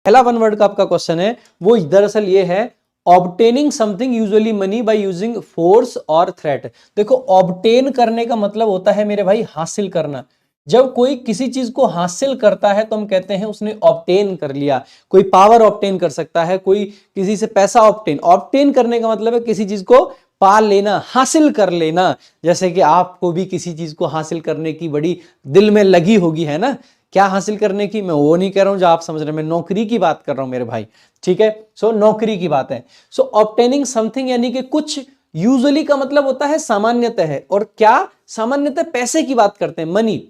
पहला one word का आपका क्वेश्चन है वो दरअसल ये है, obtaining something usually money by using force और थ्रेट। देखो ऑब्टेन करने का मतलब होता है मेरे भाई हासिल करना। जब कोई किसी चीज को हासिल करता है तो हम कहते हैं उसने ऑब्टेन कर लिया। कोई पावर ऑब्टेन कर सकता है, कोई किसी से पैसा ऑब्टेन। ऑब्टेन करने का मतलब है किसी चीज को पा लेना, हासिल कर लेना। जैसे कि आपको भी किसी चीज को हासिल करने की बड़ी दिल में लगी होगी, है ना। क्या हासिल करने की, मैं वो नहीं कह रहा हूं जो आप समझ रहे हैं, मैं नौकरी की बात कर रहा हूं मेरे भाई, ठीक है। सो नौकरी की बात है। सो ऑब्टेनिंग समथिंग यानी कि कुछ, यूजुअली का मतलब होता है सामान्यतः है, और क्या सामान्यतः पैसे की बात करते हैं, मनी।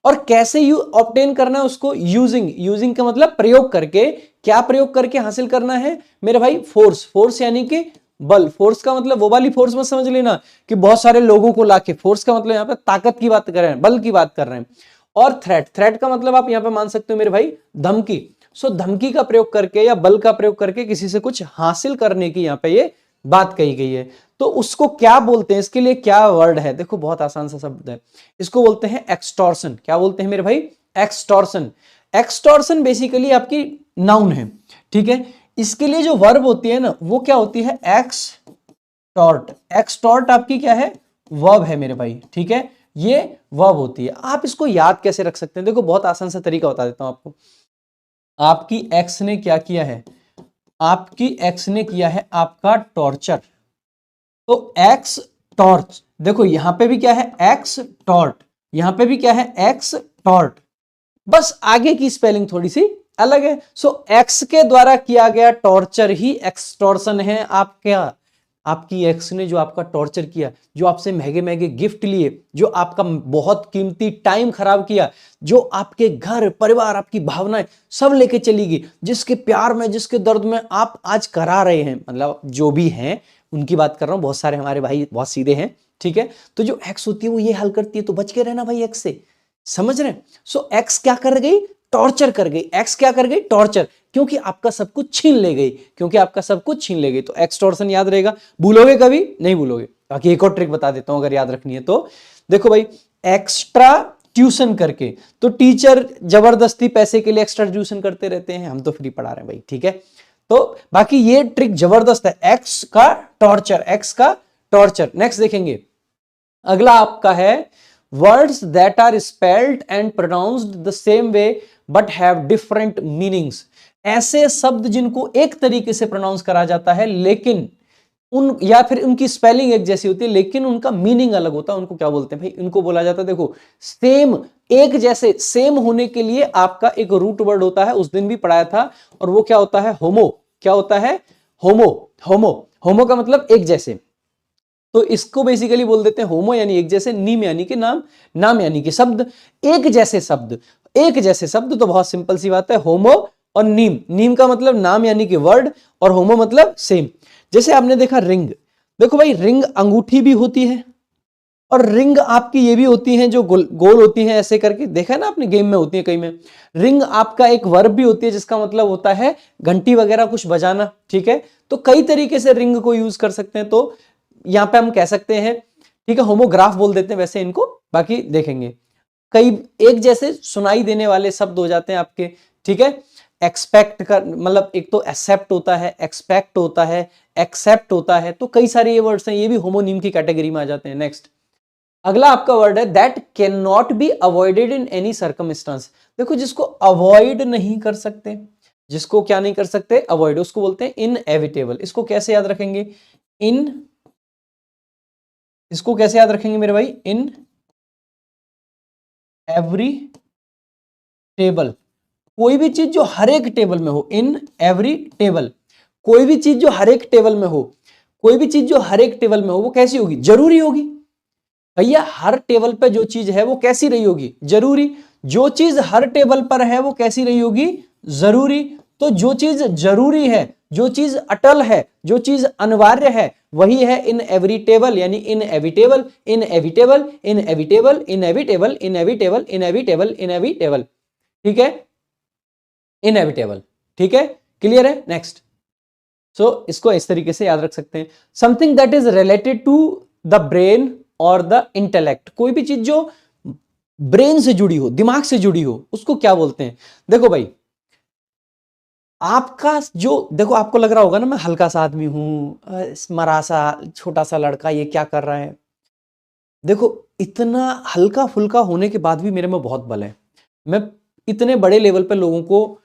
और कैसे यू ऑब्टेन करना है उसको, यूजिंग, यूजिंग का मतलब प्रयोग करके। क्या प्रयोग करके हासिल करना है मेरे भाई, फोर्स। फोर्स यानी कि बल। फोर्स का मतलब वो वाली फोर्स मत समझ लेना कि बहुत सारे लोगों को लाके, फोर्स का मतलब यहां पे ताकत की बात कर रहे हैं, बल की बात कर रहे हैं। और थ्रेट, थ्रेट का मतलब आप यहां पे मान सकते हो मेरे भाई धमकी। सो धमकी का प्रयोग करके या बल का प्रयोग करके किसी से कुछ हासिल करने की यहां पे ये बात कही गई है। तो उसको क्या बोलते हैं, इसके लिए क्या वर्ड है, देखो बहुत आसान सा शब्द है, इसको बोलते हैं एक्सटॉर्शन। क्या बोलते हैं मेरे भाई, एक्सटॉर्शन। एक्सटॉर्शन बेसिकली आपकी नाउन है, ठीक है। इसके लिए जो वर्ब होती है ना वो क्या होती है, एक्सटॉर्ट। एक्सटॉर्ट आपकी क्या है, वर्ब है मेरे भाई, ठीक है। ये वर्ब होती है। आप इसको याद कैसे रख सकते हैं, देखो बहुत आसान सा तरीका बता देता हूं आपको। आपकी एक्स ने क्या किया है, आपकी एक्स ने किया है आपका टॉर्चर। तो एक्स टॉर्च, देखो यहां पे भी क्या है, एक्स टॉर्ट, यहां पे भी क्या है, एक्स टॉर्ट। बस आगे की स्पेलिंग थोड़ी सी अलग है। सो एक्स के द्वारा किया गया टॉर्चर ही एक्सटॉर्शन है। आप क्या, आपकी एक्स ने जो आपका टॉर्चर किया, जो आपसे महंगे महंगे गिफ्ट लिए, जो आपका बहुत कीमती टाइम खराब किया, जो आपके घर परिवार आपकी भावनाएं सब लेके चली गई, जिसके प्यार में जिसके दर्द में आप आज करा रहे हैं, मतलब जो भी हैं उनकी बात कर रहा हूं, बहुत सारे हमारे भाई बहुत सीधे हैं, ठीक है। तो जो एक्स होती है वो ये हल करती है, तो बच के रहना भाई एक्स से, समझ रहे हैं। सो एक्स क्या कर गई, टॉर्चर कर गई। एक्स क्या कर गई, टॉर्चर, क्योंकि आपका सब कुछ छीन ले गई, क्योंकि आपका सब कुछ छीन ले गई। तो एक्सटॉर्शन याद रहेगा, भूलोगे कभी नहीं भूलोगे। बाकी एक और ट्रिक बता देता हूं अगर याद रखनी है तो। देखो भाई, एक्स्ट्रा ट्यूशन करके, तो टीचर जबरदस्ती पैसे के लिए एक्स्ट्रा ट्यूशन करते रहते हैं, हम तो फ्री पढ़ा रहे हैं भाई, ठीक है। तो बाकी ये ट्रिक जबरदस्त है, एक्स का टॉर्चर, एक्स का टॉर्चर। नेक्स्ट देखेंगे, अगला आपका है words that are spelled and pronounced the same way but have different meanings. ऐसे शब्द जिनको एक तरीके से प्रोनाउंस करा जाता है लेकिन उन, या फिर उनकी स्पेलिंग एक जैसी होती है लेकिन उनका मीनिंग अलग होता है, उनको क्या बोलते हैं भाई, उनको बोला जाता है, देखो सेम, एक जैसे, सेम होने के लिए आपका एक रूट वर्ड होता है, उस दिन भी पढ़ाया था, और वो क्या होता है, होमो। क्या होता है, होमो। होमो, होमो का मतलब एक जैसे। तो इसको बेसिकली बोल देते हैं होमो यानी एक जैसे, नीम यानी कि नाम, नाम यानी कि शब्द, एक जैसे शब्द। एक जैसे शब्द तो बहुत सिंपल सी बात है, होमो और नीम। नीम का मतलब नाम यानी कि वर्ड, और होमो मतलब सेम। जैसे आपने देखा रिंग, देखो भाई रिंग अंगूठी भी होती है, और रिंग आपकी ये भी होती है जो गोल गोल होती है ऐसे करके, देखा है ना आपने, गेम में होती है कई में। रिंग आपका एक वर्ब भी होती है जिसका मतलब होता है घंटी वगैरह कुछ बजाना, ठीक है। तो कई तरीके से रिंग को यूज कर सकते हैं। तो यहां पे हम कह सकते हैं, ठीक है, होमोग्राफ बोल देते हैं वैसे इनको, बाकी देखेंगे। कई एक जैसे सुनाई देने वाले शब्द हो जाते हैं आपके, ठीक है। एक्सपेक्ट कर, मतलब एक तो एक्सेप्ट होता है, एक्सपेक्ट होता है, एक्सेप्ट होता है, तो कई सारे ये वर्ड्स हैं, ये भी होमोनिम की कैटेगरी में आ जाते हैं। नेक्स्ट, अगला आपका वर्ड है that can not be avoided in any circumstance. देखो जिसको अवॉइड नहीं कर सकते, जिसको क्या नहीं कर सकते, अवॉइड, उसको बोलते हैं इनएविटेबल। इसको कैसे याद रखेंगे, इन, इसको कैसे याद रखेंगे मेरे भाई, इन एवरी टेबल। कोई भी चीज जो हर एक टेबल में हो, इन एवरी टेबल। कोई भी चीज जो हर एक टेबल में हो, कोई भी चीज जो हर एक टेबल में हो, वो कैसी होगी, जरूरी होगी। भैया हर टेबल पे जो चीज है वो कैसी रही होगी, जरूरी। जो चीज हर टेबल पर है वो कैसी रही होगी, जरूरी। तो जो चीज जरूरी है, जो चीज अटल है, जो चीज अनिवार्य है, वही है इन एवरी टेबल, यानी इन एविटेबल, इन एविटेबल, इन एविटेबल, इन एविटेबल, इन एविटेबल, इन एविटेबल, इन एविटेबल, ठीक है, इनएविटेबल, ठीक है, क्लियर है। नेक्स्ट, सो इसको इस तरीके से याद रख सकते हैं, something that is related to the brain और द इंटेलेक्ट। कोई भी चीज जो ब्रेन से जुड़ी हो, दिमाग से जुड़ी हो, उसको क्या बोलते हैं। देखो भाई आपका जो देखो, आपको लग रहा होगा ना मैं हल्का सा आदमी हूं, मरा सा छोटा सा लड़का, ये क्या कर रहा है। देखो, इतना हल्का फुल्का होने के बाद भी मेरे में बहुत बल है। मैं इतने बड़े लेवल पे लोगों को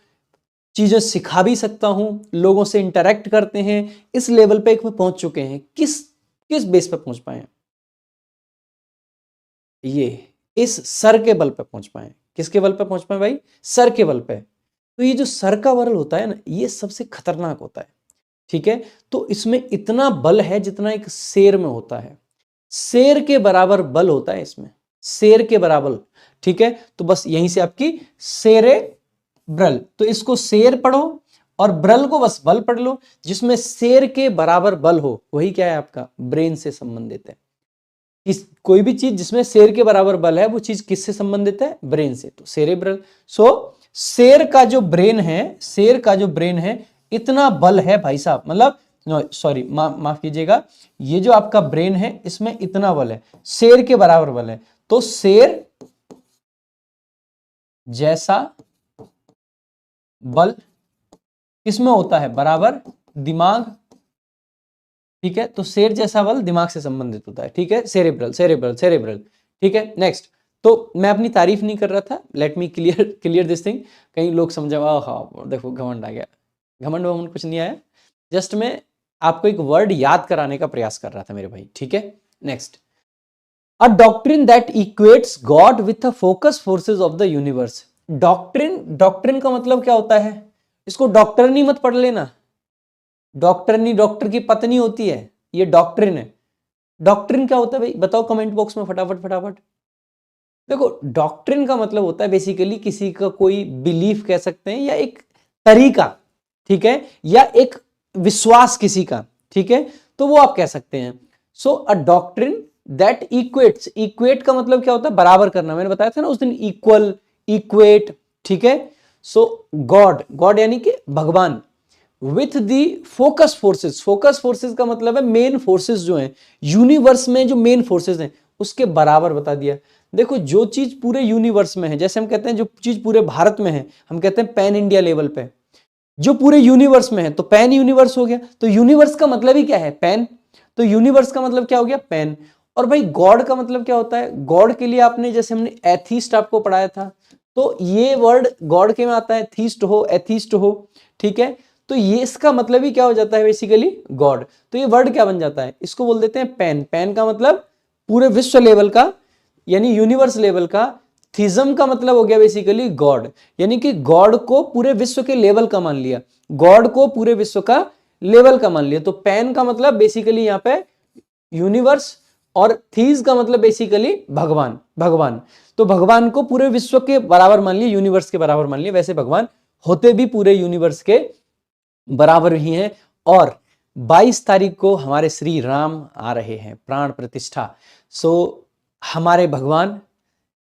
चीजें सिखा भी सकता हूं, लोगों से इंटरेक्ट करते हैं, इस लेवल पे एक में पहुंच चुके हैं। किस किस बेस पे पहुंच पाए हैं? ये इस सर के बल पे पहुंच पाए। किसके बल पे पहुंच पाए भाई? सर के बल पे। तो ये जो सर का बल होता है ना, ये सबसे खतरनाक होता है। ठीक है, तो इसमें इतना बल है जितना एक शेर में होता है। शेर के बराबर बल होता है इसमें, शेर के बराबर। ठीक है, तो बस यहीं से आपकी शेरे ब्रल, तो इसको शेर पढ़ो और ब्रल को बस बल पढ़ लो। जिसमें शेर के बराबर बल हो वही क्या है? आपका ब्रेन से संबंधित है। कोई भी चीज जिसमें शेर के बराबर बल है वो चीज किससे संबंधित है? ब्रेन से, तो सेरेब्रल। सो शेर का जो ब्रेन है, शेर का जो ब्रेन है, इतना बल है भाई साहब, मतलब सॉरी माफ कीजिएगा, ये जो आपका ब्रेन है इसमें इतना बल है, शेर के बराबर बल है। तो शेर जैसा बल किसमें होता है? बराबर दिमाग। ठीक है, तो शेर जैसा बल दिमाग से संबंधित होता है। ठीक है, सेरेब्रल सेरेब्रल सेरेब्रल। ठीक है, नेक्स्ट। तो मैं अपनी तारीफ नहीं कर रहा था, let me clear this thing. कई लोग समझा हाँ देखो घमंड आ गया। घमंड वमंड कुछ नहीं आया, जस्ट मैं आपको एक वर्ड याद कराने का प्रयास कर रहा था मेरे भाई। ठीक है, next. A doctrine that equates God with the focus forces of the universe. Doctrine, doctrine का मतलब क्या होता है? इसको डॉक्टरनी मत पढ़ लेना। डॉक्टरनी डॉक्टर की पत्नी होती है, ये डॉक्ट्रिन है। डॉक्ट्रिन क्या होता है भाई? बताओ कमेंट बॉक्स में फटाफट फटाफट। देखो, डॉक्ट्रिन का मतलब होता है बेसिकली किसी का कोई बिलीफ कह सकते हैं, या एक तरीका, ठीक है, या एक विश्वास किसी का। ठीक है, तो वो आप कह सकते हैं। सो अ डॉक्ट्रिन दैट इक्वेट्स, इक्वेट का मतलब क्या होता है? बराबर करना। मैंने बताया था ना उस दिन, इक्वल, इक्वेट। ठीक है, सो गॉड, गॉड यानी कि भगवान, with the focus forces. Focus forces का मतलब है मेन फोर्सेस जो हैं यूनिवर्स में, जो मेन फोर्सेस हैं उसके बराबर बता दिया। देखो, जो चीज पूरे यूनिवर्स में है, जैसे हम कहते हैं जो चीज पूरे भारत में है हम कहते हैं पैन इंडिया लेवल पे, जो पूरे यूनिवर्स में है तो पैन यूनिवर्स हो गया। तो यूनिवर्स का मतलब ही क्या है? पैन। तो यूनिवर्स का मतलब क्या हो गया? पैन। और भाई गॉड का मतलब क्या होता है? गॉड के लिए आपने, जैसे हमने एथीस्ट आपको पढ़ाया था, तो ये वर्ड गॉड के में आता है, थीस्ट हो, एथीस्ट हो। ठीक है, तो ये इसका मतलब ही क्या हो जाता है? Basically God. तो ये वर्ड क्या बन जाता है? इसको बोल देते हैं पैन। पैन का मतलब पूरे विश्व लेवल का, यानी यूनिवर्स लेवल का। थीज्म का मतलब हो गया बेसिकली गॉड, यानी कि गॉड को पूरे विश्व के लेवल का मान लिया, गॉड को पूरे विश्व का लेवल का मान लिया। तो पैन का मतलब बेसिकली यहां पे यूनिवर्स, और थीज का मतलब बेसिकली भगवान, भगवान। तो भगवान को पूरे विश्व के बराबर मान लिया, यूनिवर्स के बराबर मान लिया। वैसे भगवान होते भी पूरे यूनिवर्स के बराबर ही हैं। और 22 तारीख को हमारे श्री राम आ रहे हैं, प्राण प्रतिष्ठा। सो हमारे भगवान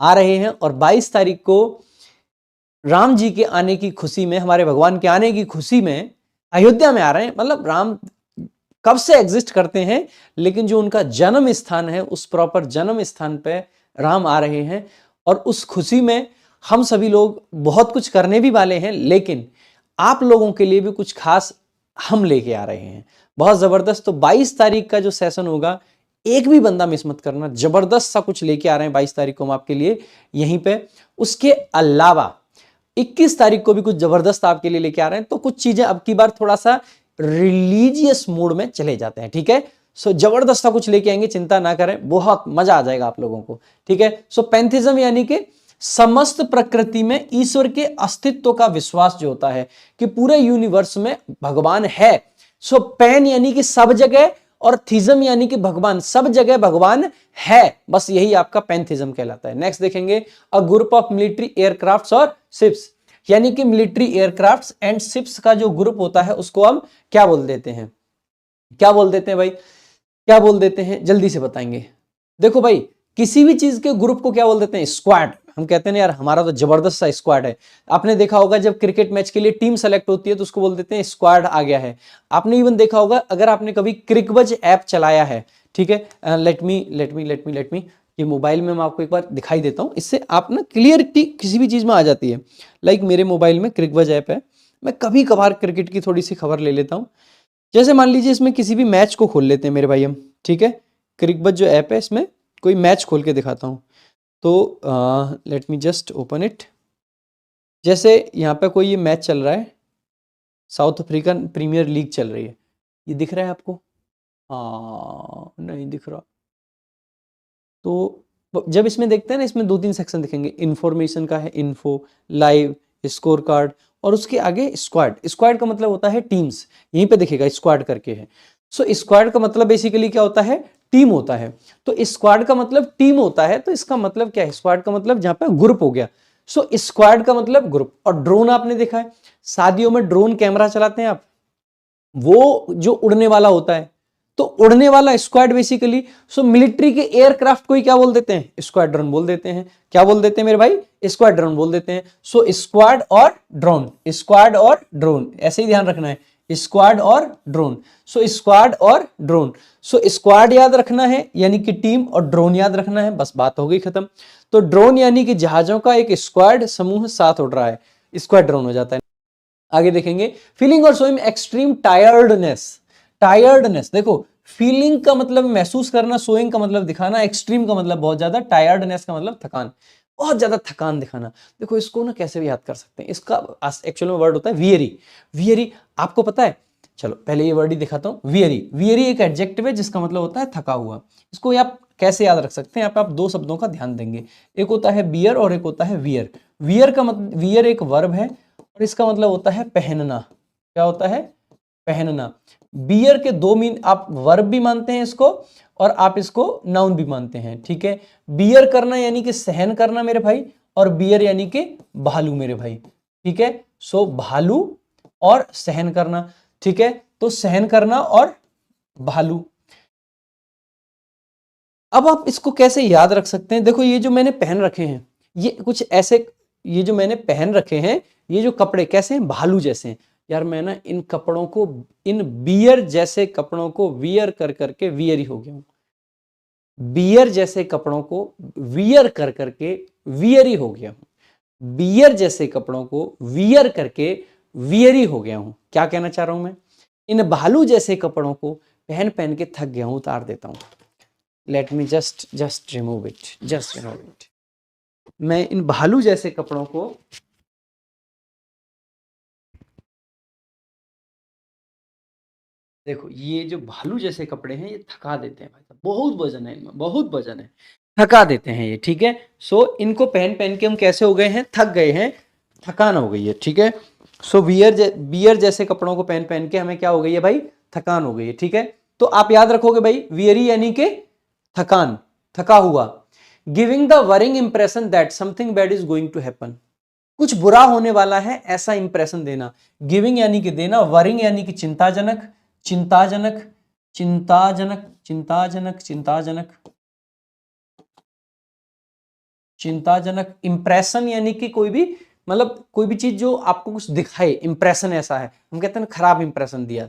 आ रहे हैं, और 22 तारीख को राम जी के आने की खुशी में, हमारे भगवान के आने की खुशी में अयोध्या में आ रहे हैं। मतलब राम कब से एग्जिस्ट करते हैं, लेकिन जो उनका जन्म स्थान है उस प्रॉपर जन्म स्थान पे राम आ रहे हैं। और उस खुशी में हम सभी लोग बहुत कुछ करने भी वाले हैं, लेकिन आप लोगों के लिए भी कुछ खास हम लेके आ रहे हैं, बहुत जबरदस्त। तो 22 तारीख का जो सेशन होगा, एक भी बंदा मिस मत करना, जबरदस्त सा कुछ लेके आ रहे हैं 22 तारीख को हम आपके लिए यहीं पे। उसके अलावा 21 तारीख को भी कुछ जबरदस्त आपके लिए लेके आ रहे हैं। तो कुछ चीजें अब की बार थोड़ा सा रिलीजियस मूड में चले जाते हैं। ठीक है, सो जबरदस्त सा कुछ लेके आएंगे, चिंता ना करें, बहुत मजा आ जाएगा आप लोगों को। ठीक है, सो पैंथिज्म यानी कि समस्त प्रकृति में ईश्वर के अस्तित्व का विश्वास जो होता है कि पूरे यूनिवर्स में भगवान है। सो पैन यानी कि सब जगह, और थीज्म यानी कि भगवान, सब जगह भगवान है। बस यही आपका पैंथिज्म कहलाता है। नेक्स्ट देखेंगे, a group of military aircrafts और शिप्स, यानी कि मिलिट्री एयरक्राफ्ट्स एंड शिप्स का जो ग्रुप होता है उसको हम क्या बोल देते हैं? क्या बोल देते हैं भाई? क्या बोल देते हैं? जल्दी से बताएंगे। देखो भाई, किसी भी चीज के ग्रुप को क्या बोल देते हैं? स्क्वाड। हम कहते हैं यार हमारा तो जबरदस्त सा स्क्वाड है। आपने देखा होगा जब क्रिकेट मैच के लिए टीम सेलेक्ट होती है तो उसको बोल देते हैं स्क्वाड आ गया है। आपने इवन देखा होगा, अगर आपने कभी क्रिकबज ऐप चलाया है, ठीक है, लेट मी ये मोबाइल में मैं आपको एक बार दिखाई देता हूं, इससे आप ना क्लियरिटी किसी भी चीज में आ जाती है। लाइक मेरे मोबाइल में क्रिकबज ऐप है, मैं कभी कभार क्रिकेट की थोड़ी सी खबर ले लेता हूँ। जैसे मान लीजिए इसमें किसी भी मैच को खोल लेते हैं मेरे भाई हम, ठीक है, क्रिकबज़ जो ऐप है इसमें कोई मैच खोल के दिखाता हूँ। तो let me just open it. जैसे यहाँ पे कोई ये मैच चल रहा है, साउथ अफ्रीकन प्रीमियर लीग चल रही है, ये दिख रहा है आपको? हाँ, नहीं दिख रहा। तो जब इसमें देखते हैं ना, इसमें 2-3 सेक्शन दिखेंगे, इन्फॉर्मेशन का है, इन्फो, लाइव, स्कोर कार्ड, और उसके आगे स्क्वाड। स्क्वाड का मतलब होता है टीम्स, यहीं पे दिखेगा स्क्वाड करके है। सो स्क्वाड का मतलब बेसिकली क्या होता है? टीम होता है। तो स्क्वाड का मतलब टीम होता है, तो इसका मतलब क्या है? स्क्वाड का मतलब जहां पे ग्रुप हो गया। सो स्क्वाड का मतलब ग्रुप। और ड्रोन आपने देखा है, शादियों में ड्रोन कैमरा चलाते हैं आप, वो जो उड़ने वाला होता है, तो उड़ने वाला स्क्वाड बेसिकली। सो मिलिट्री के एयरक्राफ्ट को ही क्या बोल देते हैं? स्क्वाड्रन बोल देते हैं। क्या बोल देते हैं मेरे भाई? स्क्वाड्रन बोल देते हैं। सो स्क्वाड और ड्रोन, स्क्वाड और ड्रोन, ऐसे ही ध्यान रखना है, स्क्वाड और ड्रोन। सो स्क्वाड और ड्रोन। सो स्क्वाड याद रखना है यानी कि टीम, और ड्रोन याद रखना है, बस बात हो गई खत्म। तो ड्रोन यानी कि जहाजों का एक स्क्वाड, समूह साथ उड़ रहा है, स्क्वाड्रन हो जाता है। आगे देखेंगे, फीलिंग और शोइंग एक्सट्रीम टायर्डनेस। टायर्डनेस देखो, फीलिंग का मतलब महसूस करना, शोइंग का मतलब दिखाना, एक्सट्रीम का मतलब बहुत ज्यादा, टायर्डनेस का मतलब थकान, बहुत ज्यादा थकान दिखाना। देखो इसको ना कैसे भी याद कर सकते हैं, इसका एक्चुअल में वर्ड होता है वियरी। वियरी आपको पता है? चलो पहले ये वर्ड ही दिखाता हूं। वियरी, वियरी एक एडजेक्टिव है जिसका मतलब होता है थका हुआ। इसको आप कैसे याद रख सकते हैं? यहाँ पे आप 2 शब्दों का ध्यान देंगे, एक होता है बियर और एक होता है वियर। वियर का मतलब, वियर एक वर्ब है और इसका मतलब होता है पहनना। क्या होता है? पहनना। बियर के 2 मीन, आप वर्ब भी मानते हैं इसको और आप इसको नाउन भी मानते हैं, ठीक है। बियर करना यानी कि सहन करना मेरे भाई, और बियर यानी कि भालू मेरे भाई, ठीक है। सो भालू और सहन करना, ठीक है। तो सहन करना और भालू। अब आप इसको कैसे याद रख सकते हैं? देखो ये जो मैंने पहन रखे हैं, ये कुछ ऐसे, ये जो मैंने पहन रखे हैं, ये जो कपड़े कैसे हैं? भालू जैसे हैं। यार मैं ना इन कपड़ों को, इन बियर जैसे कपड़ों को वियर कर करके वियर ही हो गया हूं। बियर जैसे कपड़ों को वियर कर करके वियर ही हो गया हूं। बियर जैसे कपड़ों को वियर करके वियर ही हो गया हूं। क्या कहना चाह रहा हूं मैं? इन भालू जैसे कपड़ों को पहन पहन के थक गया हूं, उतार देता हूं। Let me just remove it, just remove it. मैं इन भालू जैसे कपड़ों को, देखो ये जो भालू जैसे कपड़े हैं ये थका देते हैं भाई साहब, बहुत वजन है इनमें, बहुत वजन है, थका देते हैं ये, ठीक है। सो इनको पहन पहन के हम कैसे हो गए हैं? थक गए हैं, थकान हो गई है, ठीक है। सो बियर जैसे कपड़ों को पहन पहन के हमें क्या हो गई है भाई? थकान हो गई है, ठीक है। तो आप याद रखोगे भाई, वियरी यानी कि थकान, थका हुआ। Giving the worrying impression that something bad is going to happen, कुछ बुरा होने वाला है ऐसा इंप्रेशन देना। गिविंग यानी कि देना, वरिंग यानी कि चिंताजनक, चिंताजनक, चिंताजनक, चिंताजनक, चिंताजनक, चिंताजनक। इंप्रेशन यानी कि कोई भी, मतलब कोई भी चीज जो आपको कुछ दिखाए, इंप्रेशन ऐसा है, हम कहते हैं ना खराब इंप्रेशन दिया,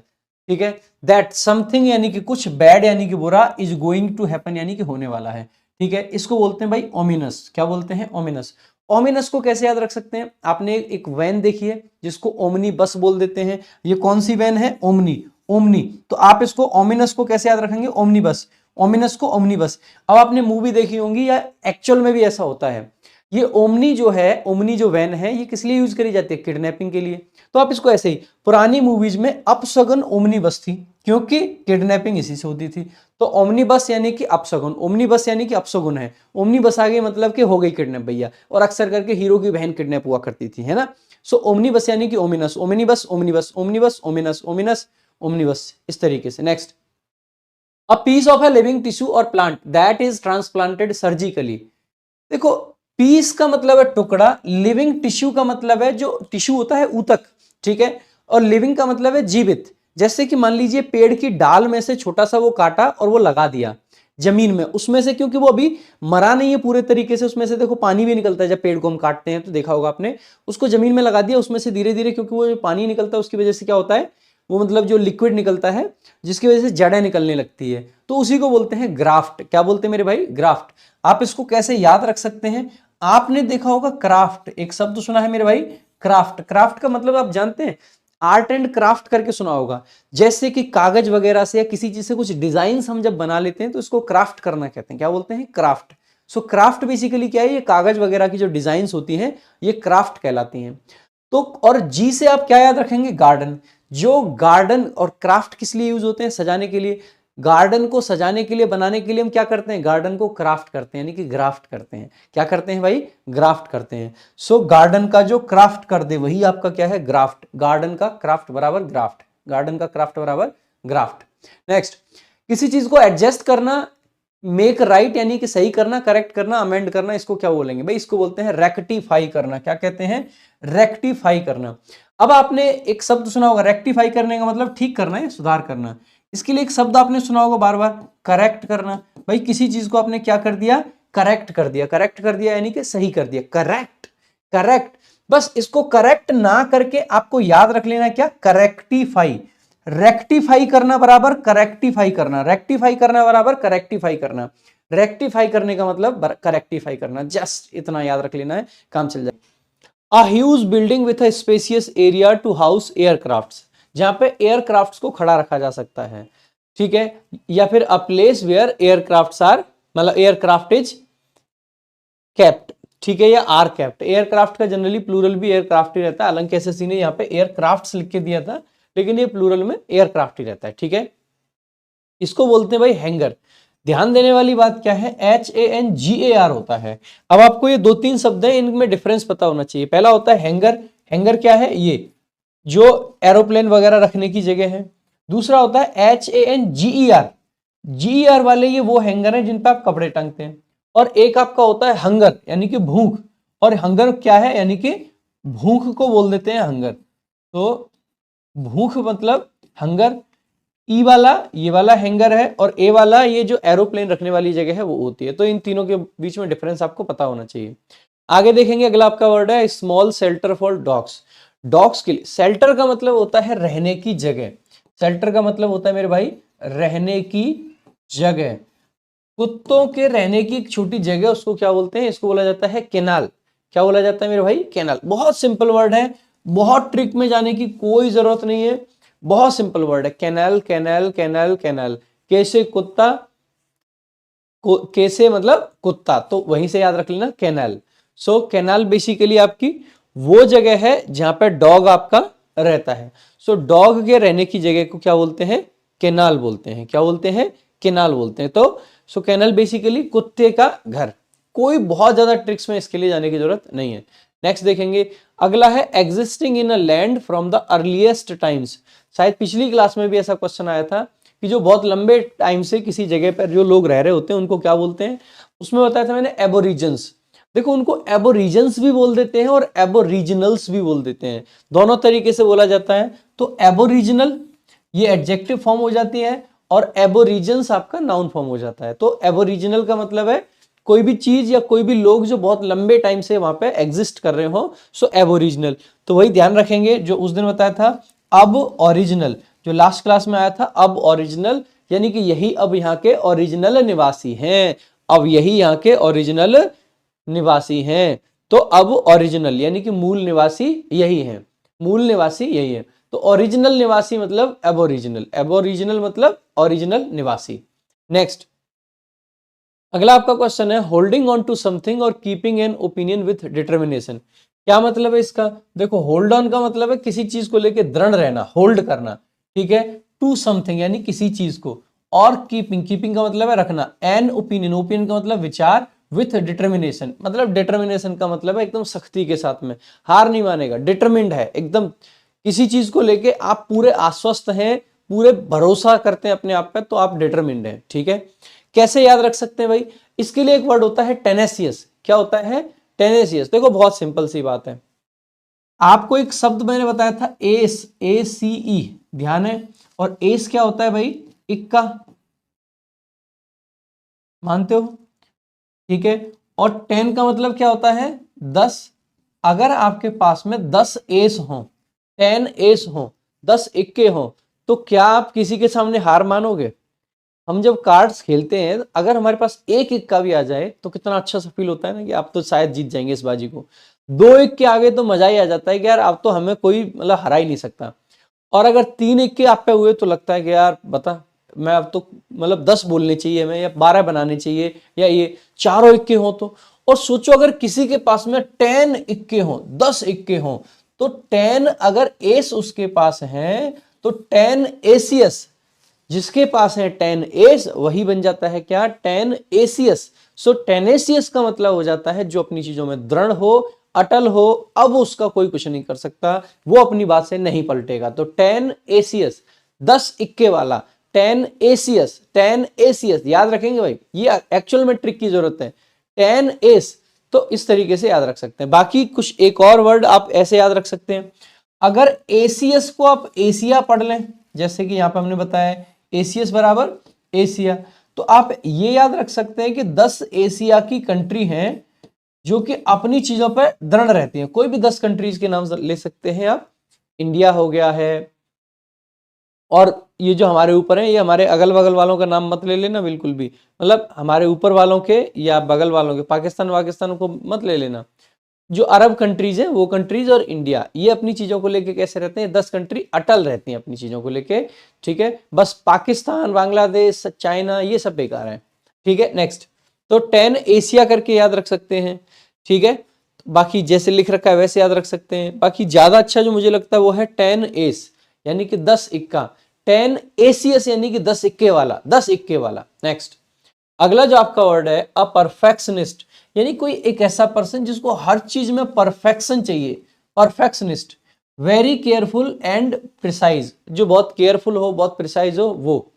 ठीक है। दैट समथिंग यानी कि कुछ, बैड यानी कि बुरा, इज गोइंग टू हैपन यानी कि होने वाला है, ठीक है। इसको बोलते हैं भाई ओमिनस। क्या बोलते हैं? ओमिनस। ओमिनस को कैसे याद रख सकते हैं? आपने एक वैन देखी है जिसको ओमनी बस बोल देते हैं, ये कौन सी वैन है? Omni, omni. तो आप इसको ओमिनस को कैसे याद रखेंगे? ओमनी बस, ओमिनस को ओमनी बस। अब आपने मूवी देखी होंगी या एक्चुअल में भी ऐसा होता है, ये ओमनी जो है, ओमनी जो वैन है, ये किस लिए यूज करी जाती है? किडनैपिंग के लिए। तो आप इसको ऐसे ही, पुरानी मूवीज में अपशगुन ओमनी बस थी क्योंकि किडनैपिंग इसी से होती थी। तो ओमनी बस यानी कि अपशगुन, ओमनी बस यानी कि अपशगुन है, ओमनी बस आ गई मतलब कि हो गई किडनैप भैया, और अक्सर करके हीरो की बहन किडनैप हुआ करती थी, है ना। सो ओमनी बस यानी कि ominous, omnibus, omnibus, omnibus, ominous, ominous, omnibus, इस तरीके से। Next, a piece of a living tissue or plant that is transplanted surgically. देखो पीस का मतलब है टुकड़ा, लिविंग टिश्यू का मतलब है जो टिश्यू होता है ऊतक, ठीक है। और लिविंग का मतलब है जीवित। जैसे कि मान लीजिए पेड़ की डाल में से छोटा सा वो काटा और वो लगा दिया जमीन में, उसमें से, क्योंकि वो अभी मरा नहीं है पूरे तरीके से, उसमें से देखो पानी भी निकलता है जब पेड़ को हम काटते हैं, तो देखा होगा आपने, उसको जमीन में लगा दिया, उसमें से धीरे धीरे, क्योंकि वो जो पानी निकलता है उसकी वजह से क्या होता है, वो मतलब जो लिक्विड निकलता है जिसकी वजह से जड़ें निकलने लगती है, तो उसी को बोलते हैं ग्राफ्ट। क्या बोलते हैं मेरे भाई? ग्राफ्ट। आप इसको कैसे याद रख सकते हैं? आपने देखा होगा क्राफ्ट, एक शब्द सुना है मेरे भाई, क्राफ्ट, क्राफ्ट का मतलब आप जानते हैं, आर्ट एंड क्राफ्ट करके सुना होगा, जैसे कि कागज वगैरह से या किसी चीज से कुछ डिजाइन हम जब बना लेते हैं तो इसको क्राफ्ट करना कहते हैं, क्या बोलते हैं, क्राफ्ट। सो क्राफ्ट बेसिकली क्या है, ये कागज वगैरह की जो डिजाइन्स होती हैं ये क्राफ्ट कहलाती हैं। तो और जी से आप क्या याद रखेंगे, गार्डन। जो गार्डन और क्राफ्ट किस लिए यूज होते हैं, सजाने के लिए। गार्डन को सजाने के लिए, बनाने के लिए हम क्या करते हैं, गार्डन को क्राफ्ट करते हैं, यानी कि ग्राफ्ट करते हैं। क्या करते हैं भाई, ग्राफ्ट करते हैं। सो गार्डन का जो क्राफ्ट कर दे वही आपका क्या है, ग्राफ्ट। गार्डन का क्राफ्ट बराबर ग्राफ्ट, गार्डन का क्राफ्ट बराबर ग्राफ्ट। नेक्स्ट, किसी चीज को एडजस्ट करना, मेक राइट यानी कि सही करना, करेक्ट करना, अमेंड करना, इसको क्या बोलेंगे भाई, इसको बोलते हैं रेक्टिफाई करना। क्या कहते हैं, रेक्टिफाई करना। अब आपने एक शब्द सुना होगा, रेक्टिफाई करने का मतलब ठीक करना है, सुधार करना। इसके लिए एक शब्द आपने सुना होगा बार बार, करेक्ट करना। भाई किसी चीज को आपने क्या कर दिया, करेक्ट कर दिया। करेक्ट कर दिया यानी कि सही कर दिया, करेक्ट, करेक्ट। बस इसको करेक्ट ना करके आपको याद रख लेना क्या, करेक्टिफाई। रेक्टिफाई करना बराबर करेक्टिफाई करना, रेक्टिफाई करना बराबर करेक्टिफाई करना। रेक्टिफाई करने का मतलब करेक्टिफाई करना, जस्ट इतना याद रख लेना है, काम चल जाए। A huge building with a spacious area to house aircrafts, जहां पे एयरक्राफ्ट्स को खड़ा रखा जा सकता है, ठीक है। या फिर a place where aircrafts are, मतलब एयरक्राफ्ट इज केप्ट, ठीक है, या आर केप्ट। एयरक्राफ्ट का जनरली प्लूरल भी एयरक्राफ्ट ही रहता है, हालांकि एसएससी ने यहाँ पे एयरक्राफ्ट्स लिख के दिया था, लेकिन ये प्लूरल में एयरक्राफ्ट ही रहता है, ठीक है। इसको बोलते हैं भाई हैंगर। ध्यान देने वाली बात क्या है, HANGAR होता है। अब आपको ये दो तीन शब्द हैं, इनमें डिफरेंस पता होना चाहिए। पहला होता है हैंगर। हैंगर क्या है, ये जो एरोप्लेन वगैरह रखने की जगह है। दूसरा होता है HANGER। GER वाले ये वो हैंगर हैं जिन पर आप कपड़े टांगते हैं। और एक आपका होता है हंगर, यानी कि भूख। और हंगर क्या है, यानी कि भूख को बोल देते हैं हंगर। तो भूख मतलब हंगर। ई वाला ये वाला हैंगर है, और ए वाला ये जो एरोप्लेन रखने वाली जगह है वो होती है। तो इन तीनों के बीच में डिफरेंस आपको पता होना चाहिए। आगे देखेंगे, अगला आपका वर्ड है small shelter for dogs. Dogs के लिए शेल्टर का मतलब होता है रहने की जगह। शेल्टर का मतलब होता है मेरे भाई रहने की जगह। कुत्तों के रहने की एक छोटी जगह, उसको क्या बोलते हैं, इसको बोला जाता है केनाल। क्या बोला जाता है मेरे भाई, केनाल। बहुत सिंपल वर्ड है, बहुत ट्रिक में जाने की कोई जरूरत नहीं है, बहुत सिंपल वर्ड है। Canal, canal, canal, canal. कैसे कुत्ता, कैसे मतलब कुत्ता, तो वहीं से याद रख लेना कैनाल। सो कैनाल बेसिकली आपकी वो जगह है जहां पर डॉग आपका रहता है। सो डॉग के रहने की जगह को क्या बोलते हैं, केनाल बोलते हैं। क्या बोलते हैं, केनाल बोलते हैं। तो सो कैनाल बेसिकली कुत्ते का घर। कोई बहुत ज्यादा ट्रिक्स में इसके लिए जाने की जरूरत नहीं है। नेक्स्ट देखेंगे, अगला है existing in a land from the earliest times. शायद पिछली क्लास में भी ऐसा क्वेश्चन आया था कि जो बहुत लंबे टाइम से किसी जगह पर जो लोग रह रहे होते हैं उनको क्या बोलते हैं। उसमें बताया था मैंने एबोरिजन्स। देखो उनको एबोरिजन्स भी बोल देते हैं और एबोरिजिनल्स भी बोल देते हैं, दोनों तरीके से बोला जाता है। तो एबोरिजिनल ये एडजेक्टिव फॉर्म हो जाती है, और एबोरिजन्स आपका नाउन फॉर्म हो जाता है। तो एबोरिजिनल का मतलब है कोई भी चीज या कोई भी लोग जो बहुत लंबे टाइम से वहां पे एग्जिस्ट कर रहे हो, सो एबोरिजिनल। तो वही ध्यान रखेंगे जो उस दिन बताया था, अब ओरिजिनल, जो लास्ट क्लास में आया था, अब ओरिजिनल, यानी कि यही अब यहाँ के ओरिजिनल निवासी हैं। अब यही यहाँ के ओरिजिनल निवासी हैं। तो अब ओरिजिनल यानी कि मूल निवासी यही है, मूल निवासी यही है। तो ओरिजिनल निवासी मतलब एबोरिजिनल, एबोरिजिनल मतलब ओरिजिनल निवासी। नेक्स्ट, अगला आपका क्वेश्चन है होल्डिंग ऑन टू समथिंग और keeping an opinion with determination. क्या मतलब है इसका, देखो होल्ड ऑन का मतलब है किसी चीज को लेके दृढ़ रहना, होल्ड करना, ठीक है, टू समथिंग यानी किसी चीज को, और कीपिंग, कीपिंग का मतलब है रखना, एन ओपिनियन, ओपिनियन का मतलब विचार, विथ डिटर्मिनेशन, मतलब डिटर्मिनेशन का मतलब है एकदम सख्ती के साथ में, हार नहीं मानेगा, डिटरमिन्ड है एकदम, किसी चीज को लेके आप पूरे आश्वस्त हैं, पूरे भरोसा करते हैं अपने आप पे, तो आप डिटरमिन्ड हैं, ठीक है। कैसे याद रख सकते हैं भाई, इसके लिए एक वर्ड होता है टेनेसियस। क्या होता है, टेनेसियस। देखो बहुत सिंपल सी बात है, आपको एक शब्द मैंने बताया था एस, ACE, ध्यान है। और एस क्या होता है भाई, इक्का, मानते हो, ठीक है। और 10 का मतलब क्या होता है, 10। अगर आपके पास में 10 एस हो, 10 एस हो, 10 इक्के हो, तो क्या आप किसी के सामने हार मानोगे। हम जब कार्ड्स खेलते हैं, अगर हमारे पास एक इक्का भी आ जाए तो कितना अच्छा सा फील होता है ना, कि आप तो शायद जीत जाएंगे इस बाजी को। 2-1 के आगे तो मजा ही आ जाता है कि यार अब तो हमें कोई मतलब हरा ही नहीं सकता। और अगर 3-1 के आप पे हुए तो लगता है कि यार बता, मैं अब तो मतलब 10 बोलने चाहिए मैं, या 12 बनाने चाहिए, या ये चारों इक्के हो तो। और सोचो अगर किसी के पास में 10 इक्के हो, 10 इक्के हो, तो 10 अगर एस उसके पास है तो 10 एसीएस, जिसके पास है 10 एस वही बन जाता है क्या, 10 एसीएस। सो 10 एसीएस का मतलब हो जाता है जो अपनी चीजों में दृढ़ हो, अटल हो, अब उसका कोई कुछ नहीं कर सकता, वो अपनी बात से नहीं पलटेगा। तो 10 एसीएस, 10 इक्के वाला 10 एसीएस, 10 एसीएस याद रखेंगे भाई, ये एक्चुअल में ट्रिक की जरूरत है। 10 एस, तो इस तरीके से याद रख सकते हैं। बाकी कुछ एक और वर्ड आप ऐसे याद रख सकते हैं। अगर एसीएस को आप एशिया पढ़ लें, जैसे कि यहां पे हमने बताया एसीएस बराबर एशिया, तो आप ये याद रख सकते हैं कि 10 एशिया की कंट्री हैं जो कि अपनी चीजों पर दृढ़ रहती हैं। कोई भी 10 कंट्रीज के नाम ले सकते हैं आप, इंडिया हो गया है, और ये जो हमारे ऊपर है ये हमारे अगल बगल वालों का नाम मत ले लेना बिल्कुल भी, मतलब हमारे ऊपर वालों के या बगल वालों के, पाकिस्तान को मत ले लेना। जो अरब कंट्रीज है वो कंट्रीज और इंडिया, ये अपनी चीजों को लेके कैसे रहते हैं, 10 कंट्री अटल रहती हैं अपनी चीजों को लेके, ठीक है। बस पाकिस्तान, बांग्लादेश, चाइना ये सब बेकार है, ठीक है। नेक्स्ट, तो 10 एशिया करके याद रख सकते हैं, ठीक है। बाकी जैसे लिख रखा है वैसे याद रख सकते हैं। बाकी ज्यादा अच्छा जो मुझे लगता है वो है 10 एस, यानी कि 10 इक्का, 10 एसीएस यानी कि 10 इक्के वाला, 10 इक्के वाला। नेक्स्ट, अगला जो आपका वर्ड है अ परफेक्शनिस्ट, यानी कोई एक ऐसा पर्सन जिसको हर चीज में परफेक्शन चाहिए, perfectionist. Very careful and precise, जो बहुत केयरफुल हो, बहुत प्रिसाइज हो, वो,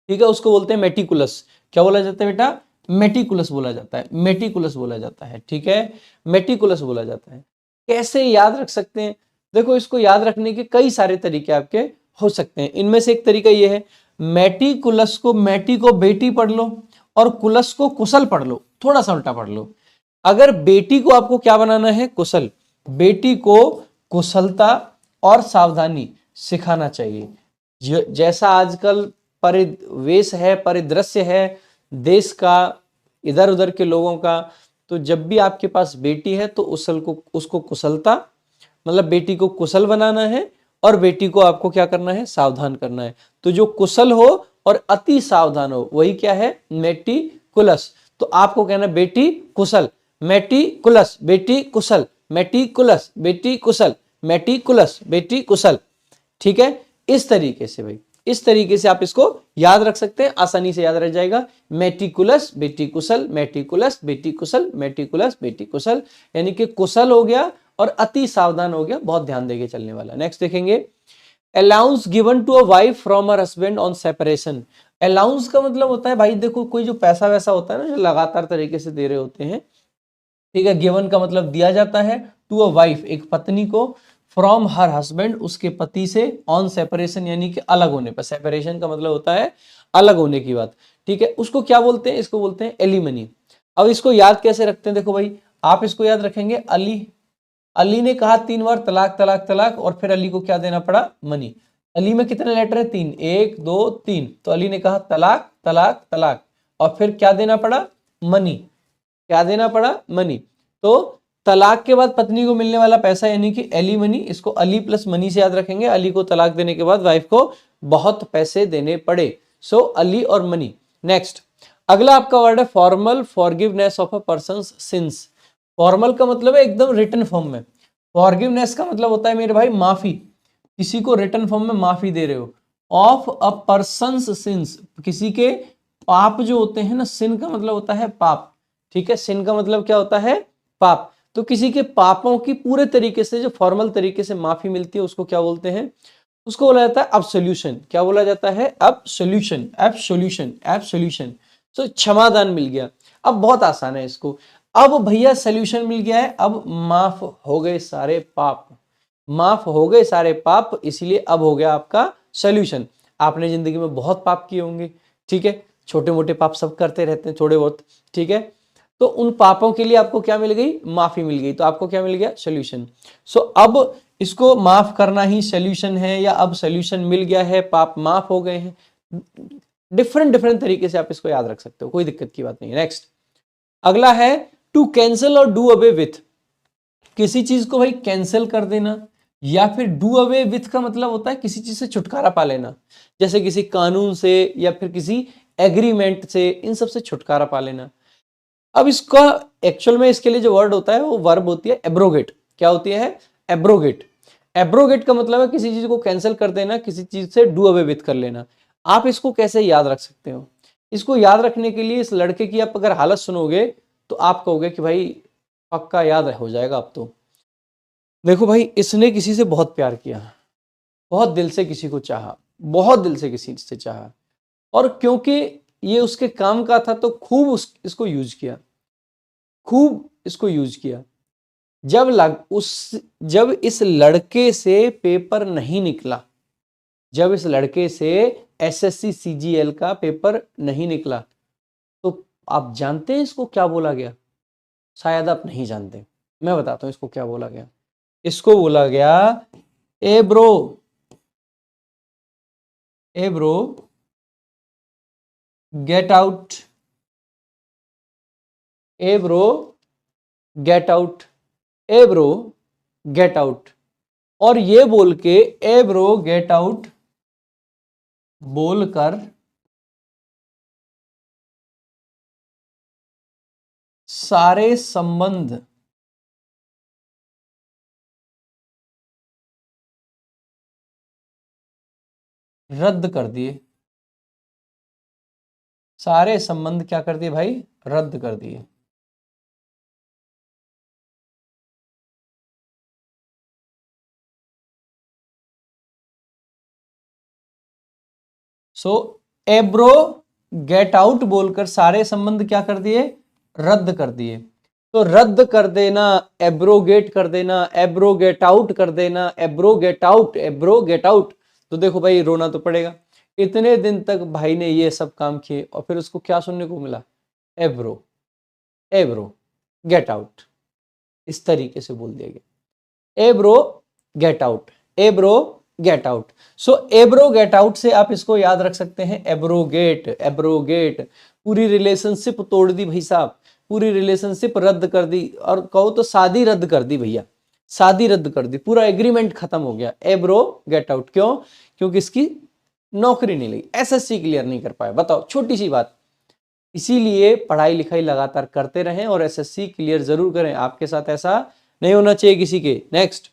ठीक है, उसको बोलते हैं मेटिकुलस। क्या बोला जाता है बेटा, मेटिकुलस बोला जाता है, मेटिकुलस बोला जाता है, ठीक है, मेटिकुलस बोला जाता है। कैसे याद रख सकते हैं, देखो इसको याद रखने के कई सारे तरीके आपके हो सकते हैं। इनमें से एक तरीका ये है, मेटिकुलस को, मेटी को बेटी पढ़ लो और कुलस को कुशल पढ़ लो, थोड़ा सा उल्टा पढ़ लो। अगर बेटी को आपको क्या बनाना है, कुशल, बेटी को कुशलता और सावधानी सिखाना चाहिए। जैसा आजकल परिवेश है, परिदृश्य है देश का, इधर उधर के लोगों का, तो जब भी आपके पास बेटी है तो उसको कुशलता, मतलब बेटी को कुशल बनाना है, और बेटी को आपको क्या करना है, सावधान करना है। तो जो कुशल हो और अति सावधान हो वही क्या है, मेटिकुलस। तो आपको कहना बेटी कुशल, मेटिकुलस, बेटी कुशल, मेटिकुलस, बेटी कुशल, मेटिकुलस, बेटी कुशल, ठीक है। इस तरीके से भाई, इस तरीके से आप इसको याद रख सकते हैं, आसानी से याद रह जाएगा। मेटिकुलस बेटी कुशल, मेटिकुलस बेटी कुशल, मेटिकुलस बेटी कुशल, यानी कि कुशल हो गया और अति सावधान हो गया, बहुत ध्यान देके चलने वाला। नेक्स्ट देखेंगे, allowance given to a wife from her husband on separation. Allowance का मतलब होता है भाई, देखो कोई जो पैसा वैसा होता है ना, जो लगातार तरीके से दे रहे होते हैं, ठीक है। गिवन का मतलब दिया जाता है, टू अ वाइफ एक पत्नी को, फ्रॉम हर हस्बैंड उसके पति से, ऑन सेपरेशन यानी कि अलग होने पर, सेपरेशन का मतलब होता है अलग होने की बात, ठीक है। उसको क्या बोलते हैं, इसको बोलते हैं एलिमनी। अब इसको याद कैसे रखते हैं, देखो भाई आप इसको याद रखेंगे, अली, अली ने कहा 3 बार तलाक तलाक तलाक, और फिर अली को क्या देना पड़ा, मनी। अली में कितने लेटर है, 3, 1 2 3, तो अली ने कहा तलाक तलाक तलाक, और फिर क्या देना पड़ा, मनी, क्या देना पड़ा, मनी। तो तलाक के बाद पत्नी को मिलने वाला पैसा यानी कि एलिमनी, इसको अली प्लस मनी से याद रखेंगे। अली को तलाक देने के बाद वाइफ को बहुत पैसे देने पड़े, सो अली और मनी। नेक्स्ट, अगला आपका वर्ड है formal forgiveness of a persons since. Formal का मतलब है एकदम रिटन फॉर्म में, फॉरगिवनेस का मतलब होता है मेरे भाई माफी, किसी को रिटन फॉर्म में माफी दे रहे हो। ऑफ अ पर्सन्स सिंस, किसी के पाप जो होते हैं ना, सिन का मतलब होता है पाप, ठीक है, सिन का मतलब क्या होता है, पाप। तो किसी के पापों की पूरे तरीके से जो फॉर्मल तरीके से माफी मिलती है उसको क्या बोलते हैं, उसको बोला जाता है अब्सोल्यूशन। क्या बोला जाता है, अब्सोल्यूशन, एब्सोल्यूशन, एब्सोल्यूशन। तो क्षमादान मिल गया, अब बहुत आसान है इसको। अब भैया सोल्यूशन मिल गया है, अब माफ हो गए सारे पाप, माफ हो गए सारे पाप, इसलिए अब हो गया आपका सोल्यूशन। आपने जिंदगी में बहुत पाप किए होंगे, ठीक है, छोटे मोटे पाप सब करते रहते हैं थोड़े बहुत, ठीक है। तो उन पापों के लिए आपको क्या मिल गई, माफी मिल गई, तो आपको क्या मिल गया, सोल्यूशन। सो अब इसको माफ करना ही सोल्यूशन है, या अब सोल्यूशन मिल गया है, पाप माफ हो गए हैं। डिफरेंट डिफरेंट तरीके से आप इसको याद रख सकते हो, कोई दिक्कत की बात नहीं है। नेक्स्ट, अगला है टू कैंसिल और डू अवे विथ। किसी चीज को भाई कैंसिल कर देना, या फिर डू अवे विथ का मतलब होता है किसी चीज से छुटकारा पा लेना, जैसे किसी कानून से या फिर किसी एग्रीमेंट से, इन सब से छुटकारा पा लेना। अब इसका एक्चुअल में इसके लिए जो वर्ड होता है वो वर्ब होती है एब्रोगेट। क्या होती है? एब्रोगेट। एब्रोगेट का मतलब है किसी चीज को कैंसिल कर देना, किसी चीज से डू अवे विथ कर लेना। आप इसको कैसे याद रख सकते हो? इसको याद रखने के लिए इस लड़के की आप अगर हालत सुनोगे तो आप कहोगे कि भाई पक्का याद हो जाएगा अब तो। देखो भाई, इसने किसी से बहुत प्यार किया, बहुत दिल से किसी को चाहा, बहुत दिल से किसी से चाहा, और क्योंकि ये उसके काम का था तो खूब इसको यूज किया, खूब इसको यूज किया। जब इस लड़के से पेपर नहीं निकला, जब इस लड़के से एसएससी सीजीएल का पेपर नहीं निकला, तो आप जानते हैं इसको क्या बोला गया? शायद आप नहीं जानते, मैं बताता हूं इसको क्या बोला गया। इसको बोला गया, ए ब्रो गेट आउट, ए ब्रो गेट आउट, ए ब्रो गेट आउट। और ये बोल के ए ब्रो गेट आउट बोलकर सारे संबंध रद्द कर दिए। सारे संबंध क्या कर दिए भाई? रद्द कर दिए। सो एब्रो गेट आउट बोलकर सारे संबंध क्या कर दिए? रद्द कर दिए। तो रद्द कर देना, एब्रोगेट कर देना, एब्रो गेट आउट कर देना, एब्रो गेट आउट, एब्रो गेट आउट। तो देखो भाई, रोना तो पड़ेगा। इतने दिन तक भाई ने ये सब काम किए और फिर उसको क्या सुनने को मिला? एब्रो, एब्रो गेट आउट। इस तरीके से बोल दिया गया, एब्रो गेट आउट, एब्रो गेट आउट। सो एब्रो गेट आउट से आप इसको याद रख सकते हैं, एब्रोगेट, एब्रोगेट। पूरी रिलेशनशिप तोड़ दी भाई साहब, पूरी रिलेशनशिप रद्द कर दी, और कहो तो शादी रद्द कर दी भैया, शादी रद्द कर दी, पूरा एग्रीमेंट खत्म हो गया। एब्रो गेट आउट। क्यों? क्योंकि इसकी नौकरी नहीं लगी, एसएससी क्लियर नहीं कर पाया। बताओ, छोटी सी बात। इसीलिए पढ़ाई लिखाई लगातार करते रहें और एसएससी क्लियर जरूर करें। आपके साथ ऐसा नहीं होना चाहिए किसी के। Next,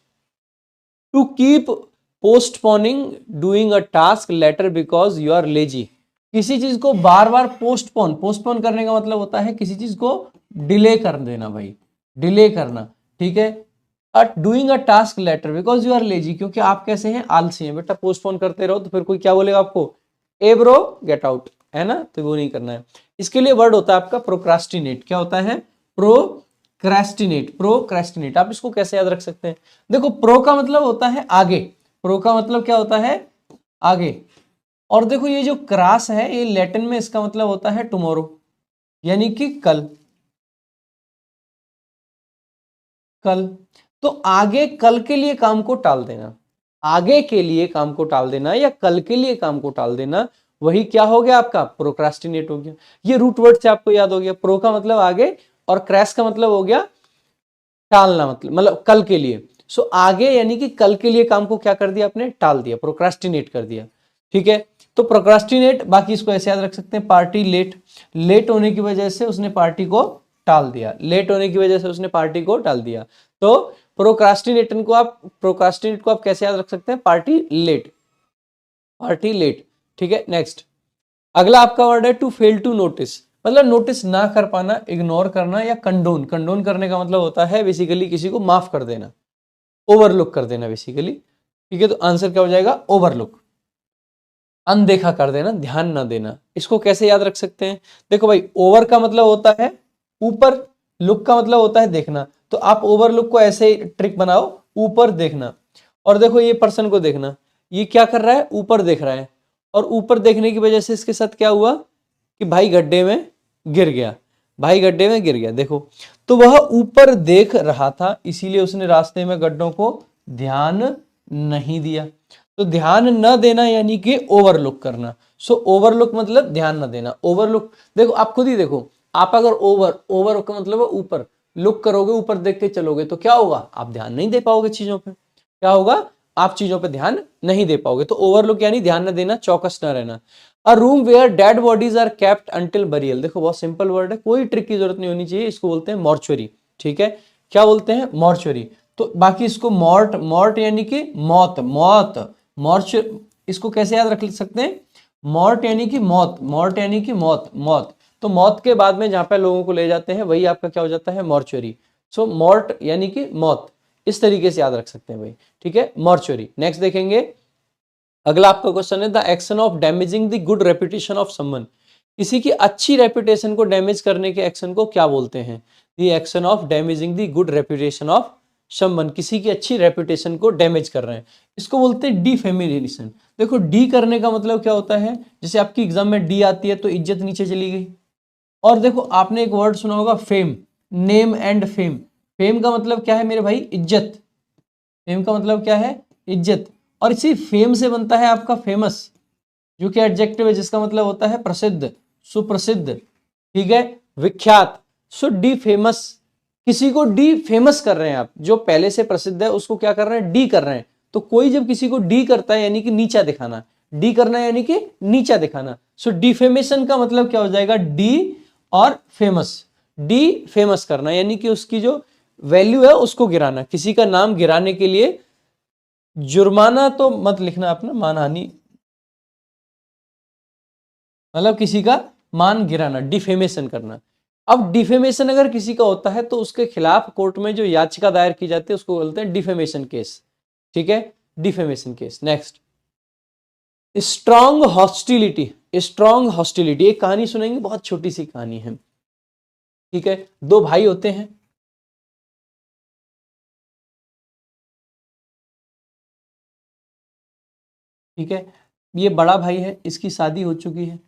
to keep postponing doing a task later because you are lazy. किसी चीज को बार बार पोस्टपोन करने का मतलब होता है किसी चीज को डिले कर देना भाई, डिले करना। ठीक है, doing a task later because you are lazy, क्योंकि आप कैसे हैं? आलसी हैं। बेटा पोस्टपोन करते रहो तो फिर कोई क्या बोलेगा आपको? ए ब्रो गेट आउट, है ना? तो वो नहीं करना है। इसके लिए वर्ड होता है आपका प्रोक्रास्टिनेट। क्या होता है? Procrastinate, procrastinate. आप इसको कैसे याद रख सकते हैं? देखो, प्रो का मतलब होता है आगे, प्रो का मतलब क्या होता है? आगे। और देखो ये जो क्रास है, ये लैटिन में इसका मतलब होता है टुमारो, यानी कि कल, कल। तो आगे कल के लिए काम को टाल देना, आगे के लिए काम को टाल देना या कल के लिए काम को टाल देना, वही क्या हो गया आपका? प्रोक्रास्टिनेट हो गया। ये रूट वर्ड से आपको याद हो गया। प्रो का मतलब आगे और क्रैश का मतलब हो गया टालना, मतलब कल के लिए। सो आगे यानी कि कल के लिए काम को क्या कर दिया आपने? टाल दिया, प्रोक्रास्टिनेट कर दिया। ठीक है, तो प्रोक्रास्टिनेट, बाकी इसको ऐसे याद रख सकते हैं, पार्टी लेट। लेट होने की वजह से उसने पार्टी को टाल दिया, लेट होने की वजह से उसने पार्टी को टाल दिया। तो प्रोक्रास्टिनेट को आप कैसे याद रख सकते हैं? Party late, party late. ठीक है, नेक्स्ट अगला आपका वर्ड है टू फेल टू नोटिस। मतलब नोटिस ना कर पाना, इग्नोर करना, या कंडोन। कंडोन करने का मतलब होता है बेसिकली किसी को माफ कर देना, ओवरलुक कर देना बेसिकली। ठीक है, तो आंसर क्या हो जाएगा? ओवरलुक, अनदेखा कर देना, ध्यान ना देना। इसको कैसे याद रख सकते हैं? देखो भाई, ओवर का मतलब होता है ऊपर, लुक का मतलब होता है देखना। तो आप ओवरलुक को ऐसे ट्रिक बनाओ, ऊपर देखना। और देखो ये पर्सन को देखना, ये क्या कर रहा है? ऊपर देख रहा है, और ऊपर देखने की वजह से इसके साथ क्या हुआ कि भाई गड्ढे में गिर गया, भाई गड्ढे में गिर गया। देखो, तो वह ऊपर देख रहा था, इसीलिए उसने रास्ते में गड्ढों को ध्यान नहीं दिया। तो ध्यान न देना यानी कि ओवरलुक करना। सो ओवरलुक मतलब ध्यान न देना। ओवरलुक, देखो आप खुद ही देखो, आप अगर ओवर का मतलब है ऊपर, लुक करोगे, ऊपर देख के चलोगे तो क्या होगा, आप ध्यान नहीं दे पाओगे चीजों पे। क्या होगा, आप चीजों पे ध्यान नहीं दे पाओगे। तो ओवरलुक यानी ध्यान न देना, चौकस न रहना। A room where dead bodies are kept until burial, देखो बहुत सिंपल वर्ड है, कोई ट्रिक की जरूरत नहीं होनी चाहिए, इसको बोलते हैं मॉर्चुरी। ठीक है, क्या बोलते हैं, मॉर्चुरी। तो बाकी इसको मॉर्ट, मॉर्ट यानी कि मौत, मौत, मॉर्च, इसको कैसे याद रख सकते हैं, मॉर्ट यानी कि मौत, मॉर्ट यानी कि मौत, मौत। तो मौत के बाद में जहां पे लोगों को ले जाते हैं वही आपका क्या हो जाता है, मॉर्चुरी। सो मॉर्ट यानी कि मौत, इस तरीके से याद रख सकते हैं भाई। ठीक है, मॉर्चुरी। नेक्स्ट देखेंगे, अगला आपका क्वेश्चन है the action of damaging the good reputation of someone, किसी की अच्छी रेपुटेशन को डैमेज करने के एक्शन को क्या बोलते हैं, the action of damaging the good reputation of someone, किसी की अच्छी रेपुटेशन को डैमेज कर रहे हैं, इसको बोलते हैं डिफेमेशन। देखो डी करने का मतलब क्या होता है, जैसे आपकी एग्जाम में डी आती है तो इज्जत नीचे चली गई। और देखो आपने एक वर्ड सुना होगा fame, name and fame, fame का मतलब क्या है मेरे भाई, इज्जत, फेम का मतलब क्या है, इज्जत। और इसी फेम से बनता है आपका फेमस, जो कि एडजेक्टिव है, जिसका मतलब होता है प्रसिद्ध, सुप्रसिद्ध। ठीक है, विख्यात। सो डी फेमस, किसी को डी फेमस कर रहे हैं आप, जो पहले से प्रसिद्ध है उसको क्या कर रहे हैं, डी कर रहे हैं। तो कोई जब किसी को डी करता है यानी कि नीचा दिखाना, डी करना यानी कि नीचा दिखाना। सो डिफेमेशन का मतलब क्या हो जाएगा, डी और फेमस, डी फेमस करना यानी कि उसकी जो वैल्यू है उसको गिराना, किसी का नाम गिराने के लिए। जुर्माना तो मत लिखना अपना, मानहानि, मतलब किसी का मान गिराना, डिफेमेशन करना। अब डिफेमेशन अगर किसी का होता है तो उसके खिलाफ कोर्ट में जो याचिका दायर की जाती है उसको बोलते हैं डिफेमेशन केस। ठीक है, defamation case. Next, strong hostility, strong hostility, एक कहानी सुनेंगे, बहुत छोटी सी कहानी है। ठीक है, दो भाई होते हैं, ठीक है, ये बड़ा भाई है, इसकी शादी हो चुकी है,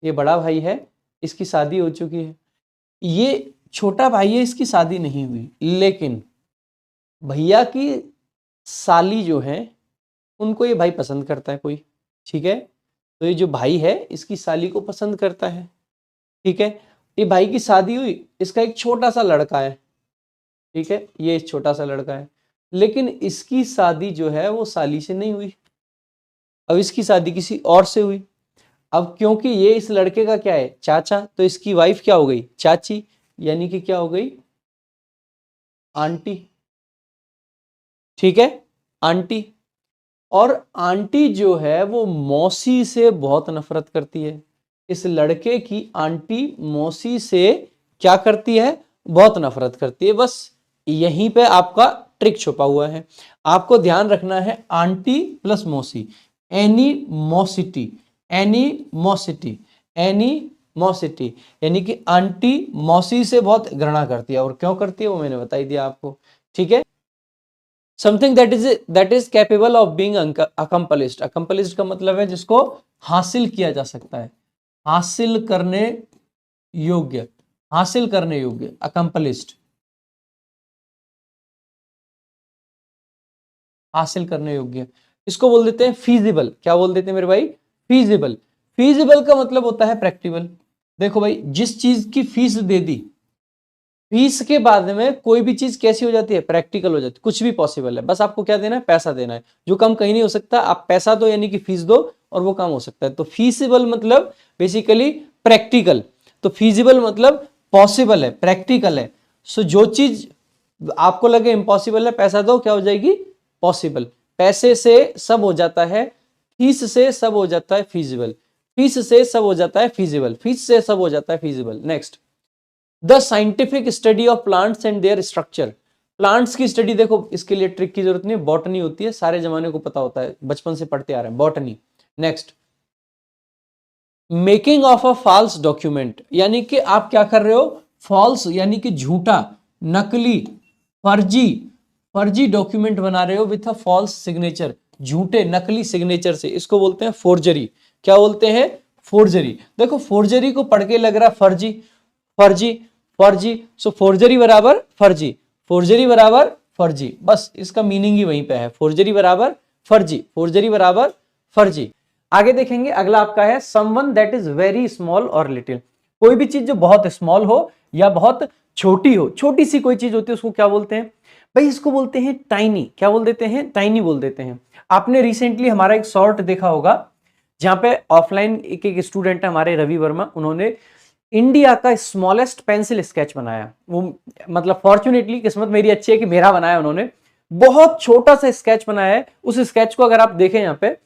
ये बड़ा भाई है, इसकी शादी हो चुकी है। ये छोटा भाई है, इसकी शादी नहीं हुई, लेकिन भैया की साली जो है उनको ये भाई पसंद करता है कोई। ठीक है, तो ये जो भाई है इसकी साली को पसंद करता है। ठीक है, ये भाई की शादी हुई, इसका एक छोटा सा लड़का है। ठीक है, ये छोटा सा लड़का है, लेकिन इसकी शादी जो है वो साली से नहीं हुई, अब इसकी शादी किसी और से हुई। अब क्योंकि ये इस लड़के का क्या है, चाचा, तो इसकी वाइफ क्या हो गई, चाची, यानी कि क्या हो गई, आंटी। ठीक है, आंटी। और आंटी जो है वो मौसी से बहुत नफरत करती है, इस लड़के की आंटी मौसी से क्या करती है, बहुत नफरत करती है। बस यहीं पे आपका ट्रिक छुपा हुआ है, आपको ध्यान रखना है आंटी प्लस मौसी, एनीमोसिटी, एनीमोसिटी, एनीमोसिटी, यानी कि आंटी मौसी से बहुत घृणा करती है, और क्यों करती है वो मैंने बता ही दिया आपको। ठीक है, something that is capable of being accomplished, accomplished का मतलब है जिसको हासिल किया जा सकता है, हासिल करने योग्य, हासिल करने योग्य, अकम्पलिश्ड, हासिल करने योग्य। इसको बोल देते हैं फीजिबल, क्या बोल देते हैं मेरे भाई, फीजिबल। फीजिबल का मतलब होता है प्रैक्टिकल। देखो भाई, जिस चीज की फीस दे दी, फीस के बाद में कोई भी चीज कैसी हो जाती है, प्रैक्टिकल हो जाती है, कुछ भी पॉसिबल है, बस आपको क्या देना है, पैसा देना है। जो काम कहीं नहीं हो सकता, आप पैसा दो यानी कि फीस दो और वो काम हो सकता है। तो फीसिबल मतलब बेसिकली प्रैक्टिकल, तो फीजिबल मतलब पॉसिबल है, प्रैक्टिकल है। सो जो चीज आपको लगे इम्पॉसिबल है, पैसा दो, क्या हो जाएगी, पॉसिबल। पैसे से सब हो जाता है, फीस से सब हो जाता है फीजिबल, फीस से सब हो जाता है फीजिबल, फीस से सब हो जाता है feasible. Next, the scientific study of plants and there structure, plants की स्टडी, देखो इसके लिए ट्रिक की जरूरत नहीं, बॉटनी होती है, सारे जमाने को पता होता है, बचपन से पढ़ते आ रहे हैं botany. Next, making of a false document, यानी कि आप क्या कर रहे हो, फॉल्स यानी कि झूठा, नकली, फर्जी, फर्जी डॉक्यूमेंट बना रहे हो विथ अ फॉल्स सिग्नेचर, झूठे नकली सिग्नेचर से, इसको बोलते हैं फोर्जरी। क्या बोलते हैं, फोर्जरी। देखो फोर्जरी को पढ़ के लग रहा फर्जी, फर्जी, फर्जी, सो फोर्जरी बराबर फर्जी, फोर्जरी बराबर फर्जी, बस इसका मीनिंग ही वहीं पे है, फोर्जरी बराबर फर्जी, फोर्जरी बराबर फर्जी। आगे देखेंगे, अगला आपका है someone that is very small और लिटिल, कोई भी चीज जो बहुत स्मॉल हो या बहुत छोटी हो, छोटी सी कोई चीज होती है उसको क्या बोलते हैं भाई? इसको बोलते हैं टाइनी। क्या बोल देते हैं? टाइनी बोल देते हैं। आपने रिसेंटली हमारा एक शॉर्ट देखा होगा जहां पे ऑफलाइन एक स्टूडेंट है हमारे रवि वर्मा, उन्होंने इंडिया का स्मॉलेस्ट पेंसिल स्केच बनाया। वो मतलब फॉर्चुनेटली किस्मत मेरी अच्छी है कि मेरा बनाया उन्होंने। बहुत छोटा सा स्केच बनाया है। उस स्केच को अगर आप देखें यहाँ पे,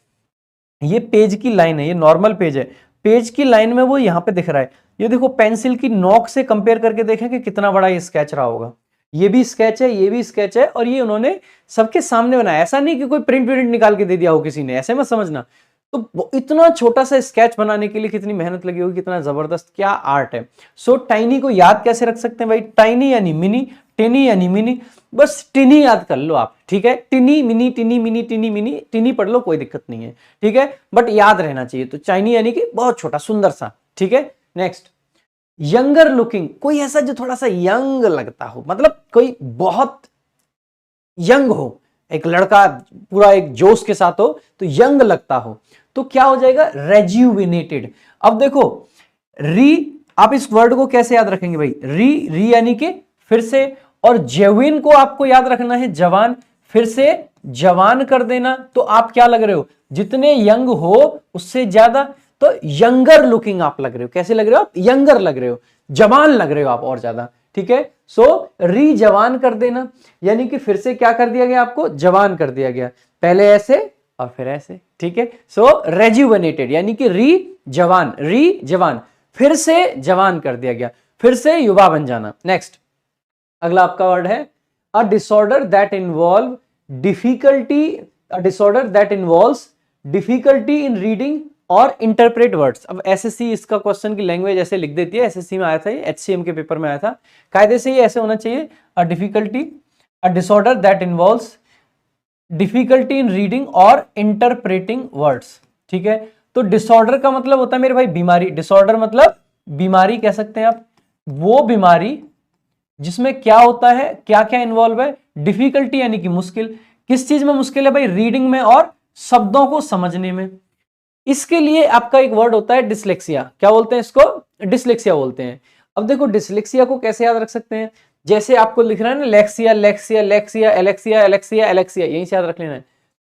ये पेज की लाइन है, ये नॉर्मल पेज है, पेज की लाइन में वो यहां पे दिख रहा है। ये देखो पेंसिल की नोक से कंपेयर करके देखें कि कितना बड़ा ये स्केच रहा होगा। ये भी स्केच है, ये भी स्केच है, और ये उन्होंने सबके सामने बनाया। ऐसा नहीं कि कोई प्रिंट विंट निकाल के दे दिया हो किसी ने, ऐसे मत समझना। तो इतना छोटा सा स्केच बनाने के लिए कितनी मेहनत लगी होगी, कितना जबरदस्त क्या आर्ट है। सो टाइनी को याद कैसे रख सकते हैं भाई? टाइनी यानी मिनी, टिनी यानी मिनी, बस टिनी याद कर लो आप, ठीक है? टिनी मिनी, टिनी मिनी, टिनी मिनी, टिनी पढ़ लो, कोई दिक्कत नहीं है, ठीक है? बट याद रहना चाहिए। तो चाइनी यानी कि बहुत छोटा, सुंदर सा, ठीक है? नेक्स्ट, यंगर लुकिंग, कोई ऐसा जो थोड़ा सा यंग लगता हो, मतलब कोई बहुत यंग हो, एक लड़का पूरा एक जोश के साथ हो तो यंग लगता हो, तो क्या हो जाएगा? रेज्यूविनेटेड। अब देखो री, आप इस वर्ड को कैसे याद रखेंगे भाई? री, री यानी कि फिर से, और जेविन को आपको याद रखना है जवान, फिर से जवान कर देना। तो आप क्या लग रहे हो? जितने यंग हो उससे ज्यादा, तो यंगर लुकिंग आप लग रहे हो। कैसे लग रहे हो आप? यंगर लग रहे हो, जवान लग रहे हो आप और ज्यादा, ठीक है? सो री जवान कर देना, यानी कि फिर से क्या कर दिया गया? आपको जवान कर दिया गया, पहले ऐसे और फिर ऐसे, ठीक है? सो रेज्यूवेनेटेड यानी कि री जवान, री जवान, फिर से जवान कर दिया गया, फिर से युवा बन जाना। नेक्स्ट, अगला आपका वर्ड है a disorder that involve difficulty, a disorder that involves difficulty in reading और इंटरप्रेट वर्ड्स। अब एसएससी इसका क्वेश्चन की लैंग्वेज ऐसे लिख देती है, एसएससी में आया था, ये एचसीएम के पेपर में आया था, कायदे से ये ऐसे होना चाहिए, a difficulty, a disorder that involves difficulty in reading और इंटरप्रेटिंग वर्ड्स, ठीक है? तो डिसऑर्डर का मतलब होता है मेरे भाई बीमारी। डिसऑर्डर मतलब बीमारी कह सकते हैं आप, वो बीमारी जिसमें क्या होता है, क्या क्या इन्वॉल्व है? डिफिकल्टी यानी कि मुश्किल। किस चीज में मुश्किल है भाई? रीडिंग में और शब्दों को समझने में। इसके लिए आपका एक वर्ड होता है डिसलेक्सिया। क्या बोलते हैं इसको? डिसलेक्सिया बोलते हैं। अब देखो डिसलेक्सिया को कैसे याद रख सकते हैं? जैसे आपको लिख रहा है ना, लेक्सिया लेक्सिया लेक्सिया एलेक्सिया एलेक्सिया एलेक्सिया, यहीं से याद रख लेना है।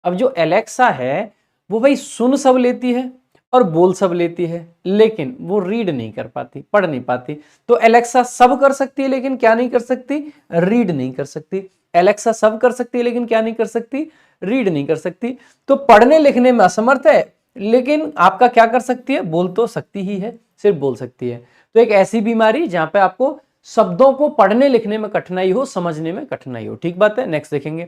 अब जो एलेक्सा है वो भाई सुन सब लेती है और बोल सब लेती है, लेकिन वो रीड नहीं कर पाती, पढ़ नहीं पाती। तो एलेक्सा सब कर सकती है लेकिन क्या नहीं कर सकती? रीड नहीं कर सकती। एलेक्सा सब कर सकती है लेकिन क्या नहीं कर सकती? रीड नहीं कर सकती। तो पढ़ने लिखने में असमर्थ है, लेकिन आपका क्या कर सकती है? बोल तो सकती ही है, सिर्फ बोल सकती है। तो एक ऐसी बीमारी जहां पे आपको शब्दों को पढ़ने लिखने में कठिनाई हो, समझने में कठिनाई हो, ठीक बात है? नेक्स्ट देखेंगे,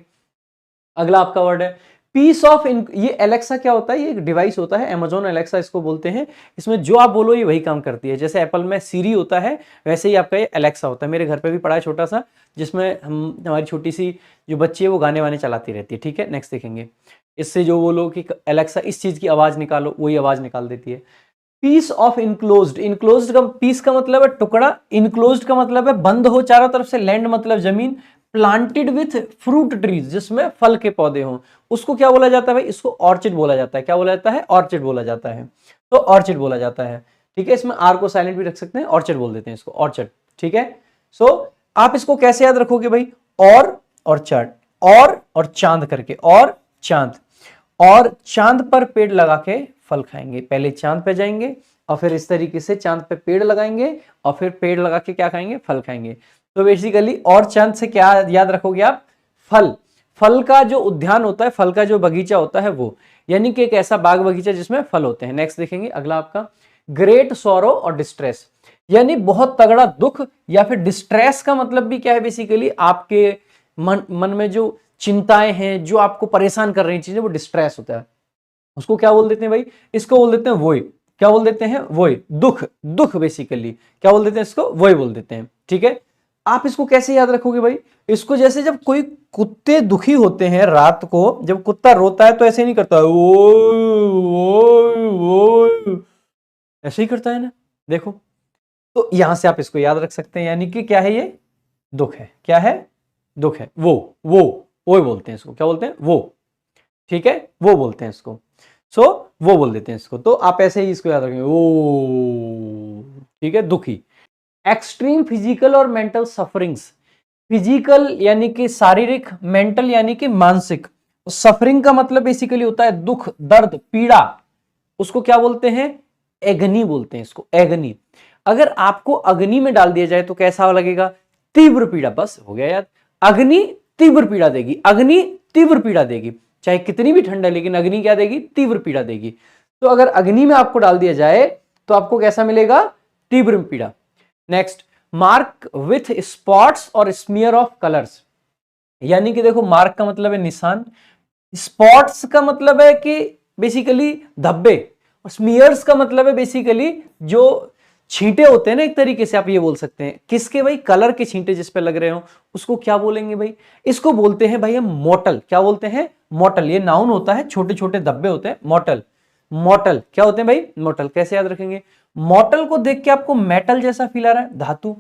अगला आपका वर्ड है पीस ऑफ इन। ये एलेक्सा क्या होता है? ये एक डिवाइस होता है, Amazon एलेक्सा इसको बोलते हैं। इसमें जो आप बोलो ये वही काम करती है। जैसे एप्पल में सीरी होता है, वैसे ही आपका ये एलेक्सा होता है। मेरे घर पे भी पड़ा है छोटा सा, जिसमें हमारी छोटी सी जो बच्ची है वो गाने वाने चलाती रहती है, ठीक है? नेक्स्ट देखेंगे, इससे जो बोलो कि एलेक्सा इस चीज की आवाज निकालो, वही आवाज निकाल देती है। पीस ऑफ इनक्लोज्ड, इनक्लोज्ड का पीस का मतलब है टुकड़ा, इनक्लोज्ड का मतलब है बंद हो चारों तरफ से, लैंड मतलब जमीन, प्लांटेड विथ फ्रूट ट्रीज जिसमें फल के पौधे हों, उसको क्या बोला जाता है भाई? इसको ऑर्चिड बोला जाता है। क्या बोला जाता है? ऑर्चिड बोला जाता है। तो ऑर्चिड बोला जाता है, ठीक है? इसमें आर को साइलेंट भी रख सकते हैं, ऑर्चिड बोल देते हैं इसको, ऑर्चिड, ठीक है? सो आप इसको कैसे याद रखोगे भाई? और चढ़, और चांद करके, और चांद, और चांद पर पेड़ लगा के फल खाएंगे। पहले चांद पे जाएंगे और फिर इस तरीके से चांद पे पेड़ लगाएंगे और फिर पेड़ लगा के क्या खाएंगे? फल खाएंगे। तो बेसिकली और चांद से क्या याद रखोगे आप? फल। फल का जो उद्यान होता है, फल का जो बगीचा होता है वो, यानी कि एक ऐसा बाग बगीचा जिसमें फल होते हैं। नेक्स्ट देखेंगे, अगला आपका ग्रेट सॉरो और डिस्ट्रेस, यानी बहुत तगड़ा दुख, या फिर डिस्ट्रेस का मतलब भी क्या है? बेसिकली आपके मन में जो चिंताएं हैं, जो आपको परेशान कर रही चीजें, वो डिस्ट्रेस होता है। उसको क्या बोल देते हैं भाई? इसको बोल देते हैं वोई। क्या बोल देते हैं? वोई, दुख, दुख बेसिकली क्या बोल देते हैं? इसको वोई बोल देते हैं, ठीक है? आप इसको कैसे याद रखोगे भाई? इसको जैसे जब कोई कुत्ते दुखी होते हैं रात को, जब कुत्ता रोता है तो ऐसे नहीं करता, वो ऐसे ही करता है ना, देखो। तो यहां से आप इसको याद रख सकते हैं, यानी कि क्या है ये? दुख है। क्या है? दुख है। वो बोलते हैं इसको, क्या बोलते हैं? वो, ठीक है? वो बोलते हैं इसको। सो वो बोल देते हैं इसको। तो आप ऐसे ही इसको याद रखेंगे, ओ, ठीक है? दुखी। एक्सट्रीम फिजिकल और मेंटल सफरिंग्स, फिजिकल यानी कि शारीरिक, मेंटल यानी कि मानसिक। सफरिंग का मतलब बेसिकली होता है दुख, दर्द, पीड़ा, उसको क्या बोलते हैं, एगनी बोलते हैं इसको, एगनी। अगर आपको अग्नि में डाल दिया जाए तो कैसा लगेगा, तीव्र पीड़ा, बस हो गया याद। अग्नि तीव्र पीड़ा देगी, अग्नि तीव्र पीड़ा देगी, चाहे कितनी भी ठंड है लेकिन अग्नि क्या देगी, तीव्र पीड़ा देगी। तो अगर अग्नि में आपको डाल दिया जाए तो आपको कैसा मिलेगा, तीव्र पीड़ा। नेक्स्ट, मार्क विथ स्पॉट्स और स्मीयर ऑफ कलर्स, यानी कि देखो मार्क का मतलब है निशान, स्पॉट्स का मतलब है कि बेसिकली धब्बे, और स्मीयर्स का मतलब है बेसिकली जो छींटे होते हैं ना, एक तरीके से आप ये बोल सकते हैं किसके भाई, कलर के छींटे जिस पे लग रहे हो, उसको क्या बोलेंगे भाई, इसको बोलते हैं भाई हम मोटल। क्या बोलते हैं, मोटल। ये नाउन होता है, छोटे छोटे धब्बे होते हैं, मोटल। मोटल क्या होते हैं भाई, मोटल। कैसे याद रखेंगे, मोटल को देख के आपको मेटल जैसा फील आ रहा है, धातु,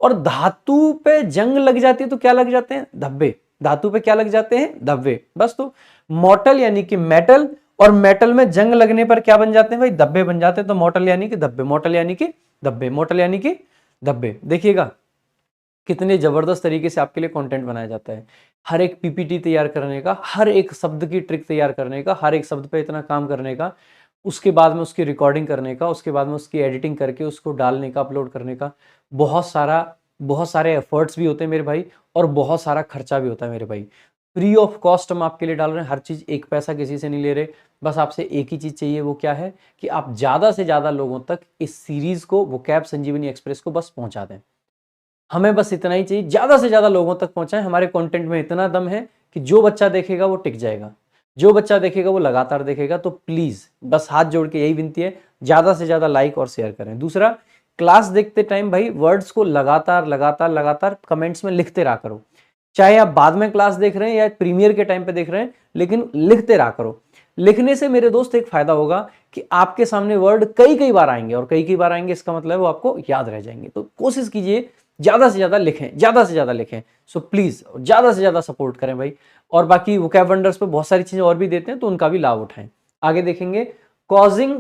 और धातु पे जंग लग जाती है तो क्या लग जाते हैं, धब्बे। धातु पे क्या लग जाते हैं, धब्बे, बस। तो मोटल यानी कि मेटल, और मेटल में जंग लगने पर क्या बन जाते हैं भाई, धब्बे बन जाते हैं। तो मोटल यानी कि धब्बे, मोटल यानी कि धब्बे, मोटल यानी कि धब्बे। देखिएगा कितने जबरदस्त तरीके से आपके लिए कंटेंट बनाया जाता है। हर एक पीपीटी तैयार करने का, हर एक शब्द की ट्रिक तैयार करने का, हर एक शब्द पे इतना काम करने का, उसके बाद में उसकी रिकॉर्डिंग करने का, उसके बाद में उसकी एडिटिंग करके उसको डालने का, अपलोड करने का, बहुत सारे एफर्ट्स भी होते हैं मेरे भाई, और बहुत सारा खर्चा भी होता है मेरे भाई। फ्री ऑफ कॉस्ट हम आपके लिए डाल रहे हैं, हर चीज़, एक पैसा किसी से नहीं ले रहे। बस आपसे एक ही चीज़ चाहिए, वो क्या है कि आप ज़्यादा से ज़्यादा लोगों तक इस सीरीज़ को, वोकैब संजीवनी एक्सप्रेस को बस पहुंचा दें। हमें बस इतना ही चाहिए, ज़्यादा से ज़्यादा लोगों तक पहुंचाएं। हमारे कंटेंट में इतना दम है कि जो बच्चा देखेगा वो टिक जाएगा, जो बच्चा देखेगा वो लगातार देखेगा। तो प्लीज़ बस हाथ जोड़ के यही विनती है, ज़्यादा से ज़्यादा लाइक और शेयर करें। दूसरा, क्लास देखते टाइम भाई वर्ड्स को लगातार लगातार लगातार कमेंट्स में लिखते रहा करो। चाहे आप बाद में क्लास देख रहे हैं या प्रीमियर के टाइम पे देख रहे हैं, लेकिन लिखते रहा करो। लिखने से मेरे दोस्त एक फायदा होगा कि आपके सामने वर्ड कई कई बार आएंगे, और कई कई बार आएंगे इसका मतलब वो आपको याद रह जाएंगे। तो कोशिश कीजिए ज्यादा से ज्यादा लिखें, ज्यादा से ज्यादा लिखें। सो प्लीज ज्यादा से ज्यादा सपोर्ट करें भाई। और बाकी वोकैब वंडर्स पे बहुत सारी चीजें और भी देते हैं, तो उनका भी लाभ उठाएं। आगे देखेंगे, कॉजिंग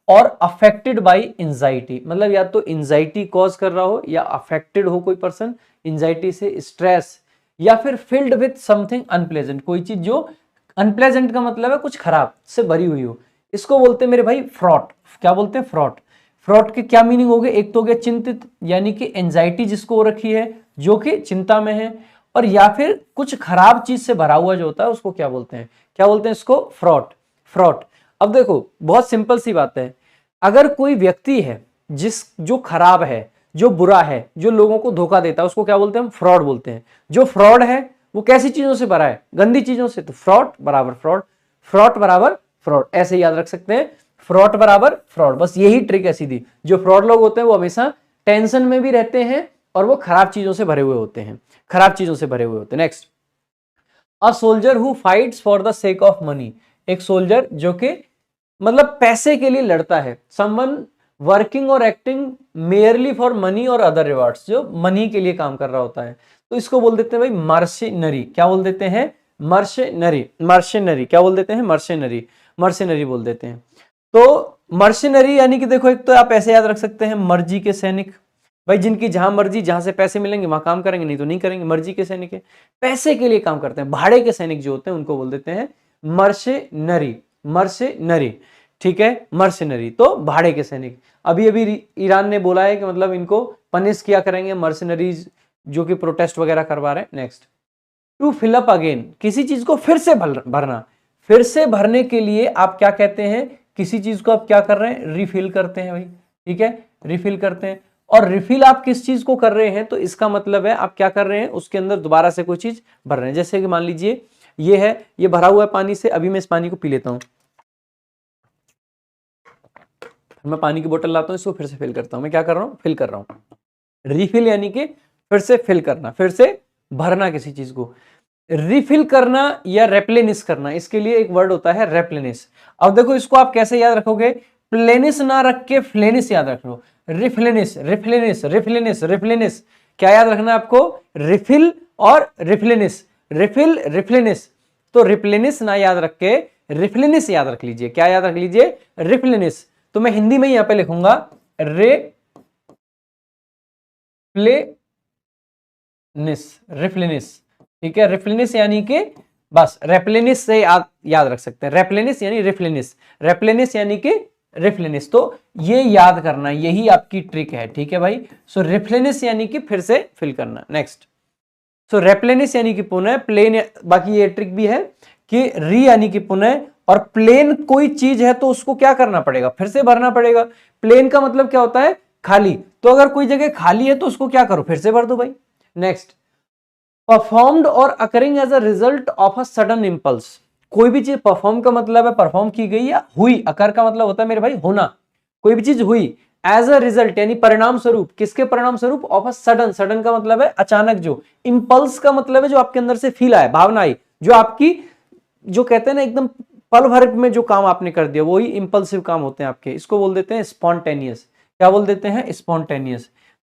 और अफेक्टेड बाई एंजाइटी, मतलब या तो एंजाइटी कॉज कर रहा हो या अफेक्टेड हो कोई पर्सन एंजाइटी से, स्ट्रेस, या फिर फिल्ड विथ समथिंग अनप्लेजेंट, कोई चीज जो अनप्लेजेंट का मतलब है कुछ खराब से भरी हुई हो, इसको बोलते हैं मेरे भाई फ्रॉट। क्या बोलते हैं, फ्रॉट। फ्रॉट के क्या मीनिंग हो गए, एक तो हो गया चिंतित, यानी कि एंजाइटी जिसको हो रखी है, जो कि चिंता में है, और या फिर कुछ खराब चीज से भरा हुआ जो होता है उसको क्या बोलते हैं, क्या बोलते हैं इसको, फ्रॉट। फ्रॉट। अब देखो बहुत सिंपल सी बात है, अगर कोई व्यक्ति है जो खराब है, जो बुरा है, जो लोगों को धोखा देता है, उसको क्या बोलते हैं, हम फ्रॉड बोलते हैं। जो फ्रॉड है वो कैसी चीजों से भरा है, गंदी चीजों से, तो फ्रॉड बराबर फ्रॉड, फ्रॉड बराबर फ्रॉड, ऐसे याद रख सकते हैं, फ्रॉड बराबर फ्रॉड। बस यही ट्रिक है सीधी। जो फ्रॉड लोग होते हैं वो हमेशा टेंशन में भी रहते हैं, और वो खराब चीजों से भरे हुए होते हैं, खराब चीजों से भरे हुए होते हैं। Next, a soldier who fights for the sake of money, एक सोल्जर जो कि मतलब पैसे के लिए लड़ता है। समवन वर्किंग और एक्टिंग मेयरली फॉर मनी और अदर रिवार्ड्स, जो मनी के लिए काम कर रहा होता है, तो इसको बोल देते हैं भाई मर्सिनरी। क्या बोल देते हैं, मर्सिनरी। मर्सिनरी क्या बोल देते हैं, मर्सिनरी, मर्सिनरी बोल देते हैं। तो मर्सिनरी यानी कि देखो, एक तो आप ऐसे याद रख सकते हैं, मर्जी के सैनिक, भाई जिनकी जहां मर्जी, जहां से पैसे मिलेंगे वहां काम करेंगे, नहीं तो नहीं करेंगे, मर्जी के सैनिक है, पैसे के लिए काम करते हैं। भाड़े के सैनिक जो होते हैं उनको बोल देते हैं मर्सिनरी, मर्सिनरी, ठीक है, मर्सिनरी, तो भाड़े के सैनिक। अभी अभी ईरान ने बोला है कि मतलब इनको पनिश किया करेंगे, मर्सिनरीज जो कि प्रोटेस्ट वगैरह करवा रहे हैं। Next, to fill up again, किसी चीज को फिर से भरना। फिर से भरने के लिए आप क्या कहते हैं, किसी चीज को आप क्या कर रहे हैं, रिफिल करते हैं भाई, ठीक है, रिफिल करते हैं। और रिफिल आप किस चीज को कर रहे हैं, तो इसका मतलब है आप क्या कर रहे हैं, उसके अंदर दोबारा से कोई चीज भर रहे हैं। जैसे कि मान लीजिए ये है, ये भरा हुआ है पानी से, अभी मैं इस पानी को पी लेता हूं, मैं पानी की बोतल लाता हूं, इसको फिर से फिल करता हूं। मैं क्या कर रहा हूं, फिल कर रहा हूं। रिफिल यानी कि फिर से फिल करना, फिर से भरना किसी चीज को। रिफिल करना या रेप्लेनिश करना, इसके लिए एक वर्ड होता है रेप्लेनिश। अब देखो इसको आप कैसे याद रखोगे, प्लेनिस ना रख के फ्लेनिस याद रख लो। रिफ्लेनिश, रिफ्लेनिश, रिफ्लेनिश, रिफ्लेनिश, क्या याद रखना है आपको, रिफिल और रिफ्लेनिश, रिफिल रिफ्लेनिश। तो रिप्लेनिश ना याद रख के रिफ्लेनिश याद रख लीजिए। क्या याद रख लीजिए, रिफ्लेनिश। तो मैं हिंदी में यहां पे लिखूंगा रिफ्लेनिस, ठीक है। रिफ्लेनिस यानी कि बस रेप्लेनिस से याद रख सकते हैं, रेप्लेनिस यानी रिफ्लेनिस, रेप्लेनिस यानी कि रिफ्लेनिस, तो ये याद करना, यही आपकी ट्रिक है, ठीक है भाई। सो रिफ्लेनिस यानी कि फिर से फिल करना। नेक्स्ट, सो रेप्लेनिस यानी कि पुनः, प्लेन, बाकी ये ट्रिक भी है कि री यानी कि पुनः, और प्लेन कोई चीज है तो उसको क्या करना पड़ेगा, फिर से भरना पड़ेगा। प्लेन का मतलब क्या होता है, खाली, तो अगर कोई जगह खाली है तो उसको क्या करो, फिर से भर दो भाई। नेक्स्ट, परफॉर्म्ड और occurring as a result of a sudden impulse, कोई भी चीज परफॉर्म का मतलब है परफॉर्म की गई या हुई, अकर का मतलब होता है मेरे भाई होना, कोई भी चीज हुई एज अ रिजल्ट यानी परिणाम स्वरूप, किसके परिणाम स्वरूप, ऑफ अ सडन, सडन का मतलब है अचानक, जो इंपल्स का मतलब है जो आपके अंदर से फील आए, भावना आई, जो आपकी, जो कहते हैं ना एकदम पल भर में जो काम आपने कर दिया, वही इंपल्सिव काम होते हैं आपके, इसको बोल देते हैं स्पॉन्टेनियस। क्या बोल देते हैं, स्पॉन्टेनियस।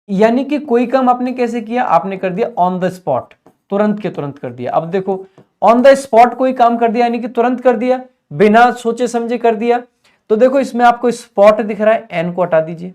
यानी कि कोई काम आपने कैसे किया, आपने कर दिया ऑन द स्पॉट, तुरंत के तुरंत कर दिया। अब देखो, ऑन द स्पॉट कोई काम कर दिया यानी कि तुरंत कर दिया, बिना सोचे समझे कर दिया। तो देखो इसमें आपको स्पॉट दिख रहा है, एन को हटा दीजिए,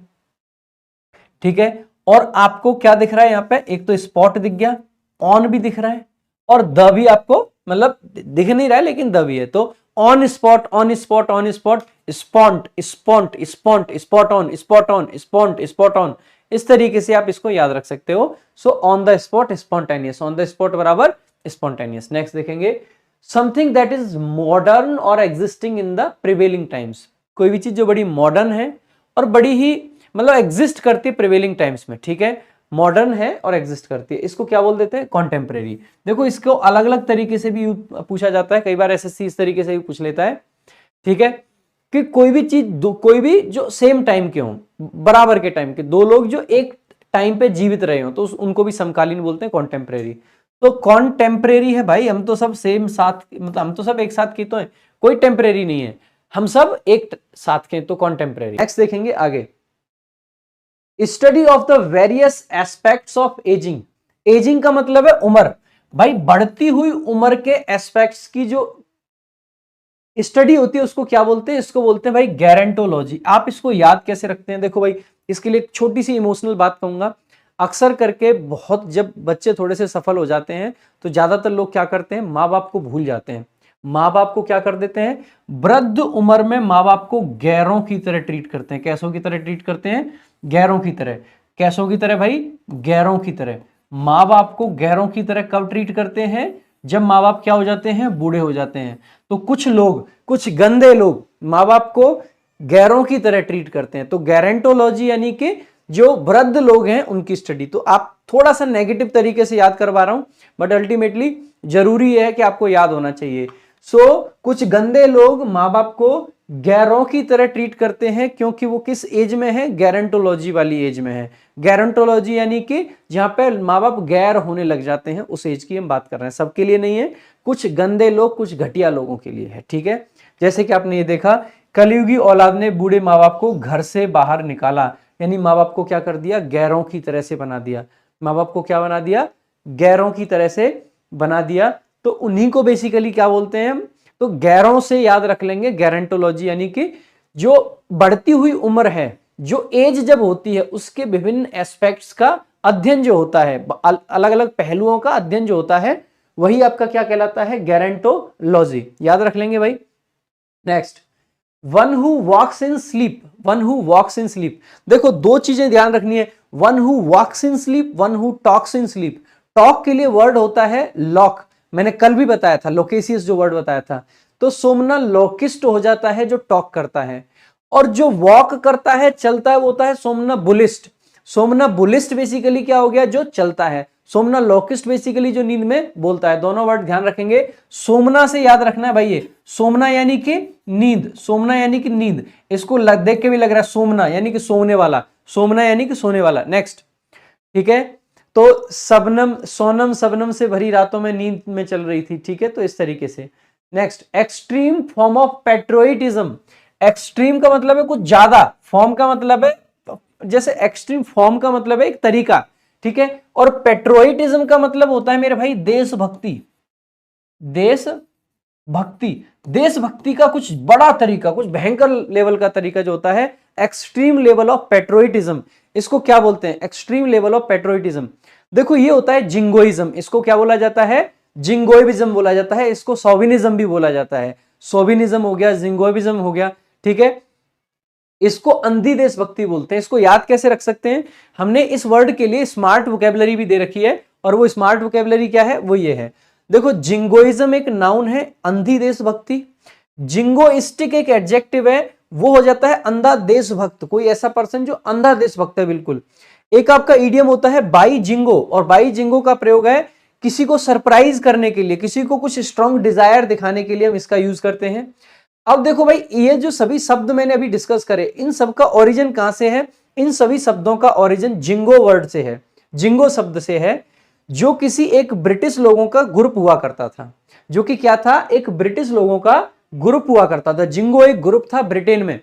ठीक है। और आपको क्या दिख रहा है यहां पे, एक तो स्पॉट दिख गया, ऑन भी दिख रहा है, और द भी आपको मतलब दिख नहीं रहा है लेकिन द भी है, तो on spot, on spot, on spot, spont, spont, spont, spot on, spot on, spont, spot on, इस तरीके से आप इसको याद रख सकते हो। So on the spot spontaneous, on the spot बराबर स्पॉन्टेनियस। नेक्स्ट देखेंगे, समथिंग दैट इज मॉडर्न और existing in the prevailing times, कोई भी चीज जो बड़ी मॉडर्न है और बड़ी ही मतलब एग्जिस्ट करती है प्रिवेलिंग टाइम्स में, ठीक है, मॉडर्न है और एग्जिस्ट करती है, इसको क्या बोल देते हैं, कॉन्टेम्परेरी। देखो इसको अलग अलग तरीके से भी पूछा जाता है, कई बार एसएससी इस तरीके से भी पूछ लेता है, ठीक है, कि कोई भी चीज, कोई भी जो सेम टाइम के हों, बराबर के टाइम के, दो लोग जो एक टाइम पे जीवित रहे हो तो उनको भी समकालीन बोलते हैं, कॉन्टेम्परेरी। तो कॉन्टेम्परेरी है भाई, हम तो सब सेम साथ, मतलब हम तो सब एक साथ की तो है, कोई टेम्परेरी नहीं है, हम सब एक साथ के, तो कॉन्टेम्परेरी। नेक्स्ट देखेंगे आगे, study of the various aspects of ageing, ageing का मतलब है उम्र, भाई बढ़ती हुई उम्र के एस्पेक्ट्स की जो स्टडी होती है उसको क्या बोलते हैं, इसको बोलते हैं भाई गैरेंटोलॉजी। आप इसको याद कैसे रखते हैं, देखो भाई इसके लिए एक छोटी सी इमोशनल बात कहूंगा, अक्सर करके बहुत जब बच्चे थोड़े से सफल हो जाते हैं तो ज्यादातर लोग क्या करते हैं, माँ बाप को भूल जाते हैं, माँ बाप को क्या कर देते हैं, वृद्ध उम्र में माँ बाप को गैरों की तरह ट्रीट करते हैं, कैसों की तरह ट्रीट करते हैं, गैरों की तरह, कैसों की तरह भाई, गैरों की तरह। माँ बाप को गैरों की तरह कब ट्रीट करते हैं, जब माँ बाप क्या हो जाते हैं, बूढ़े हो जाते हैं। तो कुछ लोग, कुछ गंदे लोग माँ बाप को गैरों की तरह ट्रीट करते हैं, तो गैरेंटोलॉजी यानी कि जो वृद्ध लोग हैं उनकी स्टडी। तो आप थोड़ा सा नेगेटिव तरीके से याद करवा रहा हूं, बट अल्टीमेटली जरूरी है कि आपको याद होना चाहिए। कुछ गंदे लोग माँ बाप को गैरों की तरह ट्रीट करते हैं, क्योंकि वो किस एज में है, गैरेंटोलॉजी वाली एज में है। गैरेंटोलॉजी यानी कि जहां पे माँ बाप गैर होने लग जाते हैं, उस एज की हम बात कर रहे हैं, सबके लिए नहीं है, कुछ गंदे लोग, कुछ घटिया लोगों के लिए है, ठीक है। जैसे कि आपने ये देखा, कलयुगी औलाद ने बूढ़े माँ बाप को घर से बाहर निकाला, यानी माँ बाप को क्या कर दिया, गैरों की तरह से बना दिया, माँ बाप को क्या बना दिया, गैरों की तरह से बना दिया। तो उन्हीं को बेसिकली क्या बोलते हैं हम, तो गैरों से याद रख लेंगे, गैरेंटोलॉजी यानी कि जो बढ़ती हुई उम्र है, जो एज जब होती है उसके विभिन्न एस्पेक्ट्स का अध्ययन जो होता है, अलग अलग पहलुओं का अध्ययन जो होता है, वही आपका क्या कहलाता है, गैरेंटोलॉजी, याद रख लेंगे भाई। Next, one who walks in sleep, one who walks in sleep, देखो दो चीजें ध्यान रखनी है, one who walks in sleep, one who talks in sleep. Talk के लिए वर्ड होता है लॉक, मैंने कल भी बताया था, लोकेसियस जो वर्ड बताया था, तो सोमना लोकिस्ट हो जाता है जो टॉक करता है, और जो वॉक करता है, चलता है, वो होता है सोमना बुलिस्ट। सोमना बुलिस्ट बेसिकली क्या हो गया, जो चलता है, सोमना लोकिस्ट बेसिकली जो नींद में बोलता है। दोनों वर्ड ध्यान रखेंगे, सोमना से याद रखना है भाई, ये सोमना यानी कि नींद, सोमना यानी कि नींद, इसको देख के भी लग रहा है सोमना यानी कि सोने वाला, सोमना यानी कि सोने वाला। नेक्स्ट, ठीक है, तो सबनम, सोनम सबनम से भरी रातों में नींद में चल रही थी, ठीक है, तो इस तरीके से। Next, extreme form of patriotism, extreme का मतलब है कुछ ज्यादा, फॉर्म का मतलब है, जैसे एक्सट्रीम फॉर्म का मतलब है एक तरीका, ठीक है, और पेट्रोइटिज्म का मतलब होता है मेरे भाई देशभक्ति, देशभक्ति, देशभक्ति का कुछ बड़ा तरीका, कुछ भयंकर लेवल का तरीका जो होता है, एक्सट्रीम लेवल ऑफ पेट्रोइटिज्म, इसको क्या बोलते हैं, एक्सट्रीम लेवल ऑफ पेट्रोइटिज्म। देखो ये होता है जिंगोइज्म, इसको क्या बोला जाता है, जिंगोइज्म बोला जाता है, इसको सोविनिज्म भी बोला जाता है। सोविनिज्म हो गया, जिंगोइज्म हो गया, ठीक है। इसको अंधी देशभक्ति बोलते हैं। इसको याद कैसे रख सकते हैं, हमने इस वर्ड के लिए स्मार्ट वोकेबलरी भी दे रखी है, और वो स्मार्ट वोकेबलरी क्या है, वो ये है। देखो जिंगोइज्म एक नाउन है, अंधी देशभक्ति। जिंगोइस्टिक एक एडजेक्टिव है, वो हो जाता है अंधा देशभक्त, कोई ऐसा पर्सन जो अंधा देशभक्त है, बिल्कुल। एक आपका इडियम होता है बाई जिंगो, और बाई जिंगो का प्रयोग है किसी को सरप्राइज करने के लिए, किसी को कुछ स्ट्रॉन्ग डिजायर दिखाने के लिए हम इसका यूज करते हैं। अब देखो भाई, ये जो सभी शब्द मैंने अभी डिस्कस करे, इन सब का ओरिजिन कहां से है, इन सभी शब्दों का ओरिजिन जिंगो वर्ड से है, जिंगो शब्द से है, जो किसी एक ब्रिटिश लोगों का ग्रुप हुआ करता था, जो कि क्या था, एक ब्रिटिश लोगों का ग्रुप हुआ करता था। जिंगो एक ग्रुप था ब्रिटेन में,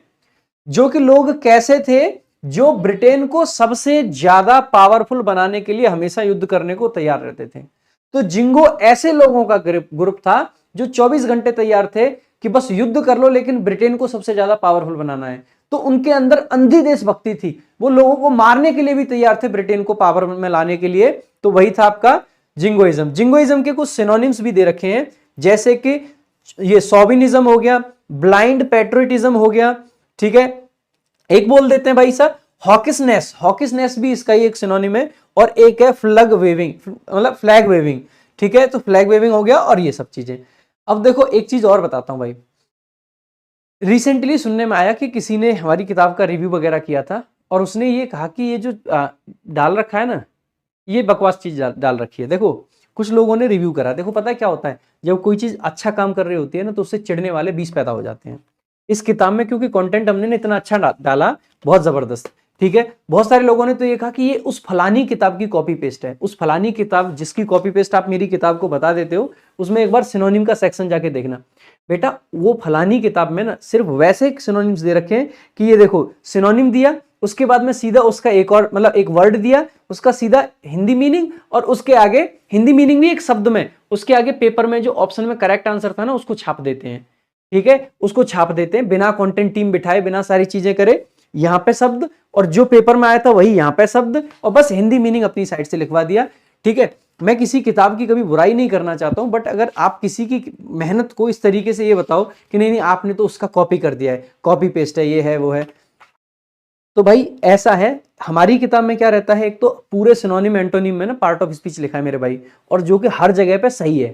जो कि लोग कैसे थे, जो ब्रिटेन को सबसे ज्यादा पावरफुल बनाने के लिए हमेशा युद्ध करने को तैयार रहते थे। तो जिंगो ऐसे लोगों का ग्रुप था जो 24 घंटे तैयार थे कि बस युद्ध कर लो, लेकिन ब्रिटेन को सबसे ज्यादा पावरफुल बनाना है। तो उनके अंदर अंधी देशभक्ति थी, वो लोगों को मारने के लिए भी तैयार थे ब्रिटेन को पावर में लाने के लिए। तो वही था आपका जिंगोइज्म। जिंगोइज्म के कुछ सिनोनिम्स भी दे रखे हैं, जैसे कि ये सोविनिज्म हो गया, ब्लाइंड पैट्रियटिज्म हो गया, ठीक है। एक बोल देते हैं भाई सर हॉकिसनेस, हॉकिसनेस भी इसका ही एक सिनोनिम है, और एक है फ्लैग वेविंग, मतलब फ्लैग वेविंग, ठीक है। तो फ्लैग वेविंग हो गया और ये सब चीजें। अब देखो एक चीज और बताता हूं भाई, रिसेंटली सुनने में आया कि किसी ने हमारी किताब का रिव्यू वगैरह किया था, और उसने ये कहा कि ये जो डाल रखा है ना, ये बकवास चीज डाल रखी है। देखो कुछ लोगों ने रिव्यू करा, देखो पता है क्या होता है, जब कोई चीज अच्छा काम कर रही होती है ना, तो उससे चिढ़ने वाले 20 पैदा हो जाते हैं। इस किताब में क्योंकि कंटेंट हमने इतना अच्छा डाला, बहुत जबरदस्त, ठीक है। बहुत सारे लोगों ने तो ये कहा कि ये उस फलानी किताब की कॉपी पेस्ट है, उस फलानी किताब जिसकी कॉपी पेस्ट आप मेरी किताब को बता देते हो, उसमें एक बार सिनोनिम का सेक्शन जाके देखना। बेटा वो फलानी किताब में ना सिर्फ वैसे सिनोनिम्स दे रखे हैं कि ये देखो सिनोनिम दिया, उसके बाद में सीधा उसका एक और मतलब एक वर्ड दिया, उसका सीधा हिंदी मीनिंग, और उसके आगे हिंदी मीनिंग भी एक शब्द में, उसके आगे पेपर में जो ऑप्शन में करेक्ट आंसर था ना, उसको छाप देते हैं, ठीक है। उसको छाप देते हैं बिना कंटेंट टीम बिठाए, बिना सारी चीजें करे, यहाँ पे शब्द, और जो पेपर में आया था वही यहाँ पे शब्द, और बस हिंदी मीनिंग अपनी साइड से लिखवा दिया, ठीक है। मैं किसी किताब की कभी बुराई नहीं करना चाहता हूं, बट अगर आप किसी की मेहनत को इस तरीके से ये बताओ कि नहीं नहीं आपने तो उसका कॉपी कर दिया है, कॉपी पेस्ट है, ये है वो है, तो भाई ऐसा है। हमारी किताब में क्या रहता है, एक तो पूरे सिनोनिम एंटोनिम में ना पार्ट ऑफ स्पीच लिखा है मेरे भाई, और जो कि हर जगह पे सही है,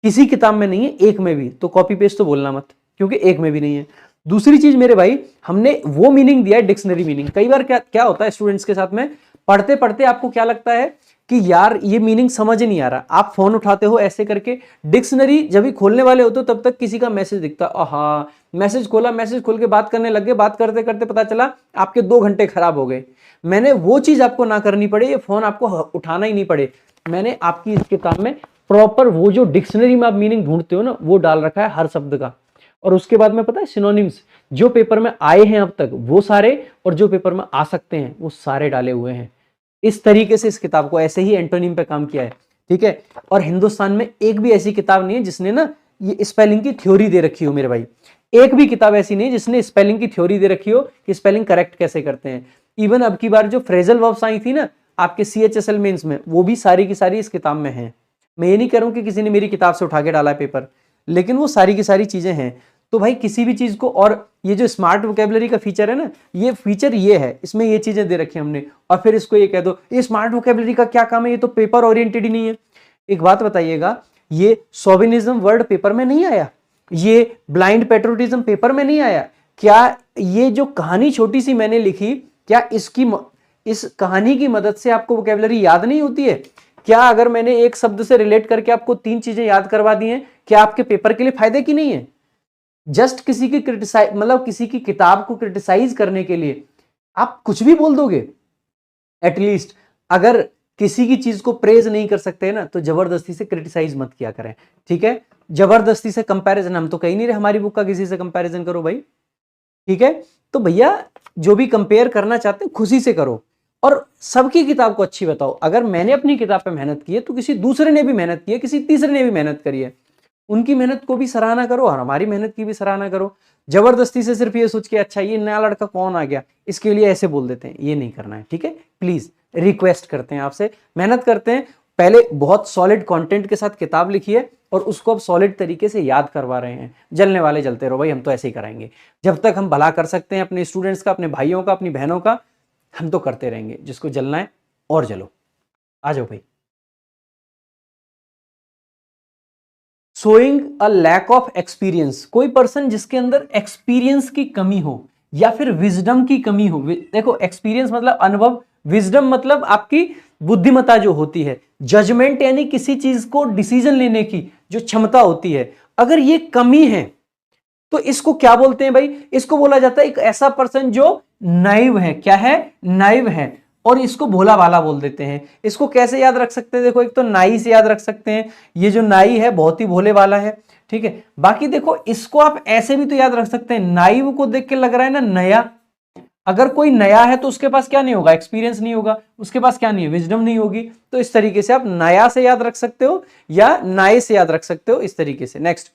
किसी किताब में नहीं है, एक में भी, तो कॉपी पेस्ट तो बोलना मत, क्योंकि एक में भी नहीं है। दूसरी चीज मेरे भाई, हमने वो मीनिंग दिया है डिक्शनरी मीनिंग। कई बार क्या होता है स्टूडेंट्स के साथ में, पढ़ते पढ़ते आपको क्या लगता है कि यार ये मीनिंग समझ नहीं आ रहा, आप फोन उठाते हो ऐसे करके, डिक्शनरी जब भी खोलने वाले होते हो तब तक किसी का मैसेज दिखता, आहा मैसेज खोला, मैसेज खोल के बात करने लग गए, बात करते करते पता चला आपके 2 घंटे खराब हो गए। मैंने वो चीज आपको ना करनी पड़े, ये फोन आपको उठाना ही नहीं पड़े, मैंने आपकी इस किताब में प्रॉपर वो जो डिक्शनरी में आप मीनिंग ढूंढते हो ना, वो डाल रखा है हर शब्द का। और उसके बाद में पता है सिनोनिम्स जो पेपर में आए हैं अब तक वो सारे, और जो पेपर में आ सकते हैं वो सारे डाले हुए हैं। इस तरीके से इस किताब को ऐसे ही एंटोनिम पे काम किया है, ठीक है। और हिंदुस्तान में एक भी ऐसी किताब नहीं है जिसने ना ये स्पेलिंग की थ्योरी दे रखी हो मेरे भाई, एक भी किताब ऐसी नहीं है जिसने स्पेलिंग की थ्योरी दे रखी हो कि स्पेलिंग करेक्ट कैसे करते हैं। इवन अब की बार जो फ्रेजल वर्ब्स आई थी ना आपके CHSL मेंस में, वो भी सारी की सारी इस किताब में है। मैं ये नहीं कह रहा हूं कि किसी ने मेरी किताब से उठा के डाला है पेपर, लेकिन वो सारी की सारी चीजें हैं। तो भाई किसी भी चीज को, और ये जो स्मार्ट वोकेबलरी का फीचर है ना, ये फीचर ये है, इसमें ये चीजें दे रखी हमने, और फिर इसको ये कह दो ये स्मार्ट वोकेबलरी का क्या काम है, ये तो पेपर ओरिएंटेड ही नहीं है। एक बात बताइएगा, ये सोविनिज्म वर्ड पेपर में नहीं आया, ये ब्लाइंड पेट्रोटिज्म पेपर में नहीं आया क्या? ये जो कहानी छोटी सी मैंने लिखी, क्या इस कहानी की मदद से आपको वोकेबलरी याद नहीं होती है क्या? अगर मैंने एक शब्द से रिलेट करके आपको 3 चीजें याद करवा दी हैं, क्या आपके पेपर के लिए फायदे की नहीं है? जस्ट किसी की क्रिटिसाइज, मतलब किसी की किताब को क्रिटिसाइज करने के लिए आप कुछ भी बोल दोगे। एटलीस्ट अगर किसी की चीज को प्रेज नहीं कर सकते ना, तो जबरदस्ती से क्रिटिसाइज मत किया करें, ठीक है? जबरदस्ती से कंपैरिजन, हम तो कहीं नहीं रहे हमारी बुक का किसी से कंपैरिजन करो भाई, ठीक है? तो भैया जो भी कंपेयर करना चाहते हैं खुशी से करो, और सबकी किताब को अच्छी बताओ। अगर मैंने अपनी किताब पे मेहनत की है तो किसी दूसरे ने भी मेहनत की है, किसी तीसरे ने भी मेहनत करी है, उनकी मेहनत को भी सराहना करो और हमारी मेहनत की भी सराहना करो। जबरदस्ती से सिर्फ ये सोच के अच्छा ये नया लड़का कौन आ गया इसके लिए ऐसे बोल देते हैं, ये नहीं करना है, ठीक है। प्लीज रिक्वेस्ट करते हैं आपसे, मेहनत करते हैं, पहले बहुत सॉलिड कंटेंट के साथ किताब लिखिए और उसको अब सॉलिड तरीके से याद करवा रहे हैं। जलने वाले जलते रहो भाई, हम तो ऐसे ही कराएंगे। जब तक हम भला कर सकते हैं अपने स्टूडेंट्स का, अपने भाइयों का, अपनी बहनों का, हम तो करते रहेंगे। जिसको जलना है और जलो, आ जाओ भाई। Showing a lack of experience, कोई पर्सन जिसके अंदर एक्सपीरियंस की कमी हो या फिर विजडम की कमी हो। देखो एक्सपीरियंस मतलब अनुभव, विजडम मतलब आपकी बुद्धिमत्ता जो होती है, जजमेंट यानी किसी चीज को डिसीजन लेने की जो क्षमता होती है, अगर ये कमी है तो इसको क्या बोलते हैं भाई? इसको बोला जाता है एक ऐसा पर्सन जो नाइव है। क्या है? नाइव है। और इसको भोला भाला बोल देते हैं। इसको कैसे याद रख सकते हैं? देखो एक तो नाई से याद रख सकते हैं, ये जो नाई है बहुत ही भोले वाला है, ठीक है। बाकी देखो इसको आप ऐसे भी तो याद रख सकते हैं, नाइव को देख के लग रहा है ना नया। अगर कोई नया है तो उसके पास क्या नहीं होगा? एक्सपीरियंस नहीं होगा, उसके पास क्या नहीं है? विजडम नहीं होगी। तो इस तरीके से आप नया से याद रख सकते हो या नाई से याद रख सकते हो, इस तरीके से। नेक्स्ट,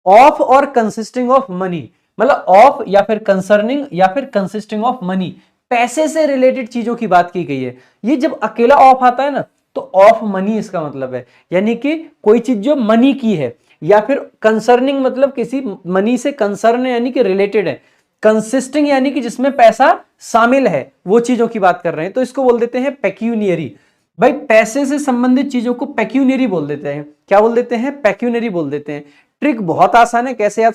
ऑफ और कंसिस्टिंग ऑफ मनी, मतलब ऑफ या फिर कंसर्निंग या फिर कंसिस्टिंग ऑफ मनी, पैसे से रिलेटेड चीजों की बात की गई है। ये जब अकेला ऑफ आता है ना तो ऑफ मनी इसका मतलब है, यानी कि कोई चीज जो मनी की है, या फिर कंसर्निंग मतलब किसी मनी से कंसर्न है यानी कि रिलेटेड है, कंसिस्टिंग यानी कि जिसमें पैसा शामिल है, वो चीजों की बात कर रहे हैं। तो इसको बोल देते हैं पेक्यूनियरी। भाई पैसे से संबंधित चीजों को पेक्यूनियरी बोल देते हैं। क्या बोल देते हैं? पेक्यूनियरी बोल देते हैं। ट्रिक बहुत आसान है, कैसे याद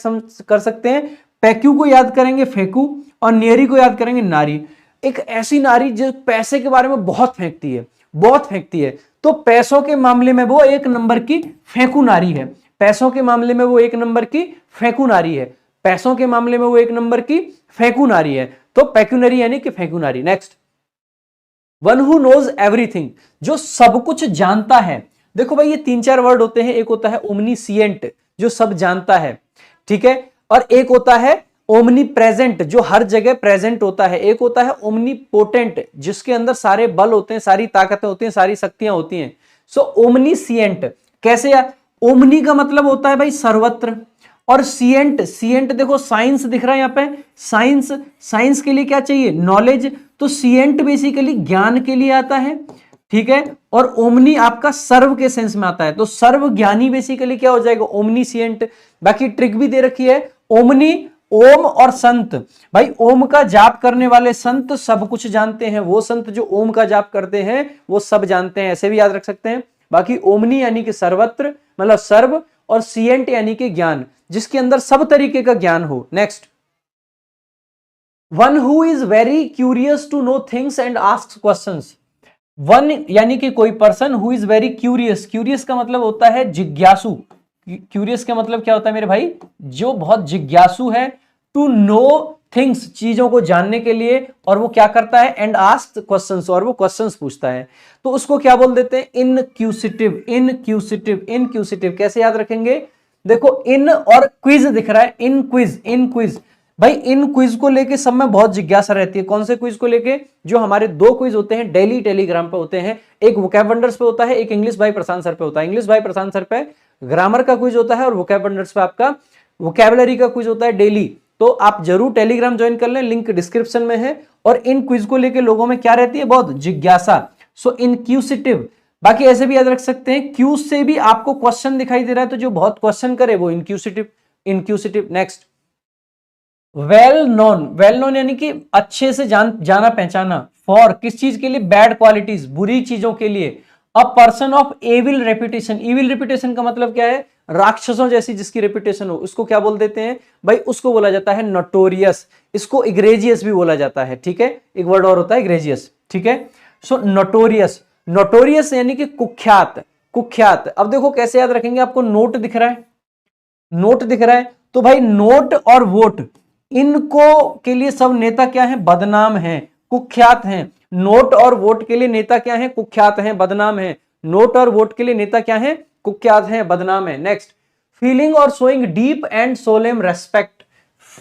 कर सकते हैं? पैक्यू को याद करेंगे फेंकू, और नियरी को याद करेंगे नारी। एक ऐसी नारी जो पैसे के बारे में बहुत फेंकती है, बहुत फेंकती है, तो पैसों के मामले में वो एक नंबर की फेंकू नारी है। पैसों के मामले में वो एक नंबर की फेंकू नारी है। पैसों के मामले में वो एक नंबर की फेंकू नारी है। तो पेक्यूनरी यानी कि फेंकू नारी। Next, one who knows everything, जो सब कुछ जानता है। देखो भाई ये 3-4 वर्ड होते हैं। एक होता है ओमनीसिएंट, जो सब जानता है, ठीक है। और एक होता है ओमनी प्रेजेंट, जो हर जगह प्रेजेंट होता है। एक होता है ओमनी पोटेंट, जिसके अंदर सारे बल होते हैं, सारी ताकतें होती हैं, सारी शक्तियां होती हैं। सो ओमनीसिएंट कैसे यार? ओमनी का मतलब होता है भाई सर्वत्र, और सिएंट, सिएंट देखो साइंस दिख रहा है यहाँ पे, साइंस, साइंस के लिए क्या चाहिए? नॉलेज। तो सिएंट बेसिकली ज्ञान के लिए आता है, ठीक है। और ओमनी आपका सर्व के सेंस में आता है, तो सर्व ज्ञानी बेसिकली क्या हो जाएगा? ओमनीसिएंट। बाकी ट्रिक भी दे रखी है, ओमनी, ओम और संत। भाई ओम का जाप करने वाले संत सब कुछ जानते हैं, वो संत जो ओम का जाप करते हैं वो सब जानते हैं, ऐसे भी याद रख सकते हैं। बाकी ओमनी यानी कि सर्वत्र मतलब सर्व, और सिएंट यानी कि ज्ञान, जिसके अंदर सब तरीके का ज्ञान हो। Next, one who is very curious to know things and ask questions. One यानी कि कोई person who is very curious, curious का मतलब होता है जिज्ञासु। क्यूरियस का मतलब क्या होता है मेरे भाई? जो बहुत जिज्ञासु है। टू नो थिंग्स, चीजों को जानने के लिए, और वो क्या करता है? एंड आस्क क्वेश्चंस, और वो क्वेश्चंस पूछता है। तो उसको क्या बोल देते हैं? इनक्यूसिटिव, इनक्यूसिटिव, इनक्यूसिटिव। कैसे याद रखेंगे? देखो इन और क्विज दिख रहा है, इन क्विज, इन क्विज। भाई इन क्विज को लेके सब में बहुत जिज्ञासा रहती है। कौन से क्विज को लेके? जो हमारे 2 क्विज होते हैं डेली टेलीग्राम पे होते हैं, एक वोकैब वंडर्स पे होता है, एक इंग्लिश बाय प्रशांत सर पे होता है। इंग्लिश बाय प्रशांत सर पे ग्रामर का क्विज होता है, और वोकैब वंडर्स पे आपका वोकैबुलरी का क्विज होता है डेली। तो आप जरूर टेलीग्राम ज्वाइन कर लें, लिंक डिस्क्रिप्शन में है। और इन क्विज को लेके लोगों में क्या रहती है? बहुत जिज्ञासा। सो इनक्यूसिटिव। बाकी ऐसे भी याद रख सकते हैं, क्यूज से भी आपको क्वेश्चन दिखाई दे रहा है तो जो बहुत क्वेश्चन करे वो इनक्यूसिटिव, इनक्यूसिटिव। Next, well known, well known यानी कि अच्छे से जाना पहचाना। फॉर किस चीज के लिए? बैड क्वालिटीज, बुरी चीजों के लिए। A person of evil reputation, evil reputation का मतलब क्या है? राक्षसों जैसी जिसकी रेपुटेशन हो, उसको क्या बोल देते हैं भाई? उसको बोला जाता है नोटोरियस। इसको इग्रेजियस भी बोला जाता है, ठीक है। एक वर्ड और होता है इग्रेजियस, ठीक है। सो नोटोरियस, नोटोरियस यानी कि कुख्यात, कुख्यात। अब देखो कैसे याद रखेंगे? आपको नोट दिख रहा है, नोट दिख रहा है, तो भाई नोट और वोट, इनको के लिए सब नेता क्या है? बदनाम है, कुख्यात हैं। नोट और वोट के लिए नेता क्या है? कुख्यात हैं, बदनाम है। नोट और वोट के लिए नेता क्या है? कुख्यात हैं, बदनाम है। नेक्स्ट, फीलिंग और showing deep and solemn respect.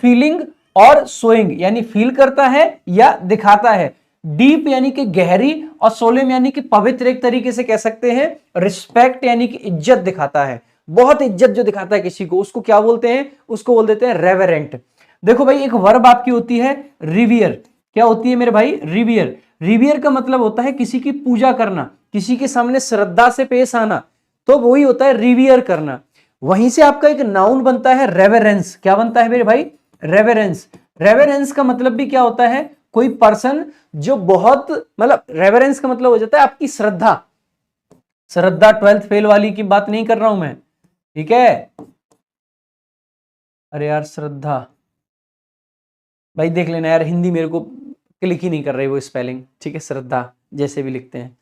Feeling और शोइंग यानी फील करता है या दिखाता है। डीप यानी कि गहरी, और सोलेम यानी कि पवित्र, एक तरीके से कह सकते हैं। रिस्पेक्ट यानी कि इज्जत दिखाता है, बहुत इज्जत जो दिखाता है किसी को, उसको क्या बोलते हैं? उसको बोल देते हैं रेवरेंट। देखो भाई एक वर्ब आपकी होती है रिवियर, क्या होती है मेरे भाई, रिवियर। रिवियर का मतलब होता है किसी की पूजा करना, किसी के सामने श्रद्धा से पेश आना, तो वही होता है रिवियर करना। वहीं से आपका एक नाउन बनता है रेवरेंस, क्या बनता है मेरे भाई, रेवरेंस। रेवरेंस का मतलब भी क्या होता है, कोई पर्सन जो बहुत, मतलब रेवरेंस का मतलब हो जाता है आपकी श्रद्धा। श्रद्धा 12th फेल वाली की बात नहीं कर रहा हूं मैं, ठीक है। अरे यार श्रद्धा, भाई देख लेना यार, हिंदी मेरे को क्लिक ही नहीं कर रही वो स्पेलिंग, ठीक है। श्रद्धा जैसे भी लिखते हैं,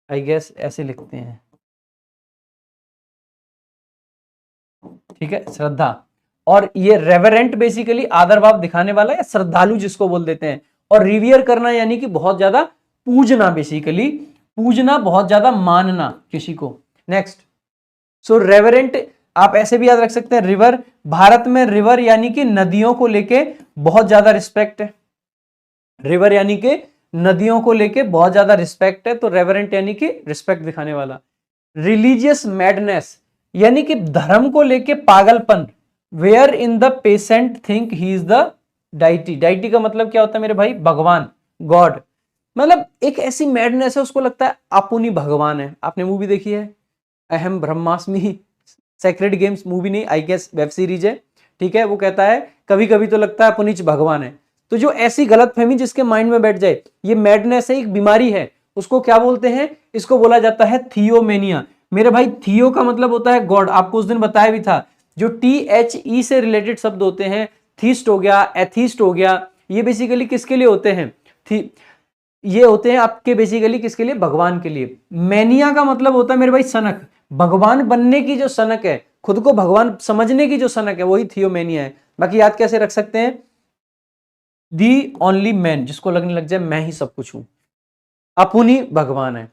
आई गेस ऐसे लिखते हैं, ठीक है, श्रद्धा। और ये रेवरेंट बेसिकली आदर भाव दिखाने वाला या श्रद्धालु जिसको बोल देते हैं, और रिवियर करना यानी कि बहुत ज्यादा पूजना, बेसिकली पूजना, बहुत ज्यादा मानना किसी को। नेक्स्ट, सो रेवरेंट आप ऐसे भी याद रख सकते हैं, रिवर। भारत में रिवर यानी कि नदियों को लेके बहुत ज्यादा रिस्पेक्ट है, रिवर यानी कि नदियों को लेके बहुत ज्यादा रिस्पेक्ट है, तो रेवरेंट यानी कि रिस्पेक्ट दिखाने वाला। रिलीजियस मैडनेस यानी कि धर्म को लेके पागलपन, where in the patient think he is the deity. Deity का मतलब क्या होता है मेरे भाई, भगवान, गॉड। मतलब एक ऐसी मैडनेस है, उसको लगता है अपुनी भगवान है। आपने मूवी देखी है अहम ब्रह्मास्मि, सेक्रेड गेम्स, मूवी नहीं आई गेस वेब सीरीज है, ठीक है। वो कहता है कभी कभी तो लगता है पुनीच भगवान है। तो जो ऐसी गलतफहमी जिसके माइंड में बैठ जाए, ये मैडनेस है, एक बीमारी है, उसको क्या बोलते हैं, इसको बोला जाता है थियोमेनिया। मेरे भाई थियो का मतलब होता है गॉड, आपको उस दिन बताया भी था। जो THE से रिलेटेड शब्द होते हैं, थीस्ट हो गया, एथीस्ट हो गया, ये बेसिकली किसके लिए होते हैं, ये होते हैं आपके बेसिकली किसके लिए, भगवान के लिए। मैनिया का मतलब होता है मेरे भाई सनक, भगवान बनने की जो सनक है, खुद को भगवान समझने की जो सनक है, वही थियोमेनिया है। बाकी याद कैसे रख सकते हैं, दी ओनली मैन, जिसको लगने लग जाए मैं ही सब कुछ हूं, अपुनी भगवान है।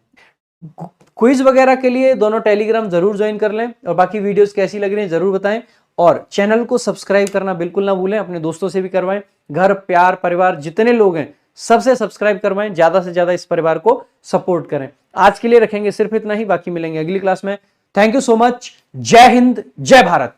क्विज वगैरह के लिए दोनों टेलीग्राम जरूर ज्वाइन कर लें, और बाकी वीडियोस कैसी लग रही हैं जरूर बताएं, और चैनल को सब्सक्राइब करना बिल्कुल ना भूलें, अपने दोस्तों से भी करवाएं, घर प्यार परिवार जितने लोग हैं सबसे सब्सक्राइब करवाएं, ज्यादा से ज्यादा इस परिवार को सपोर्ट करें। आज के लिए रखेंगे सिर्फ इतना ही, बाकी मिलेंगे अगली क्लास में। थैंक यू सो मच, जय हिंद जय भारत।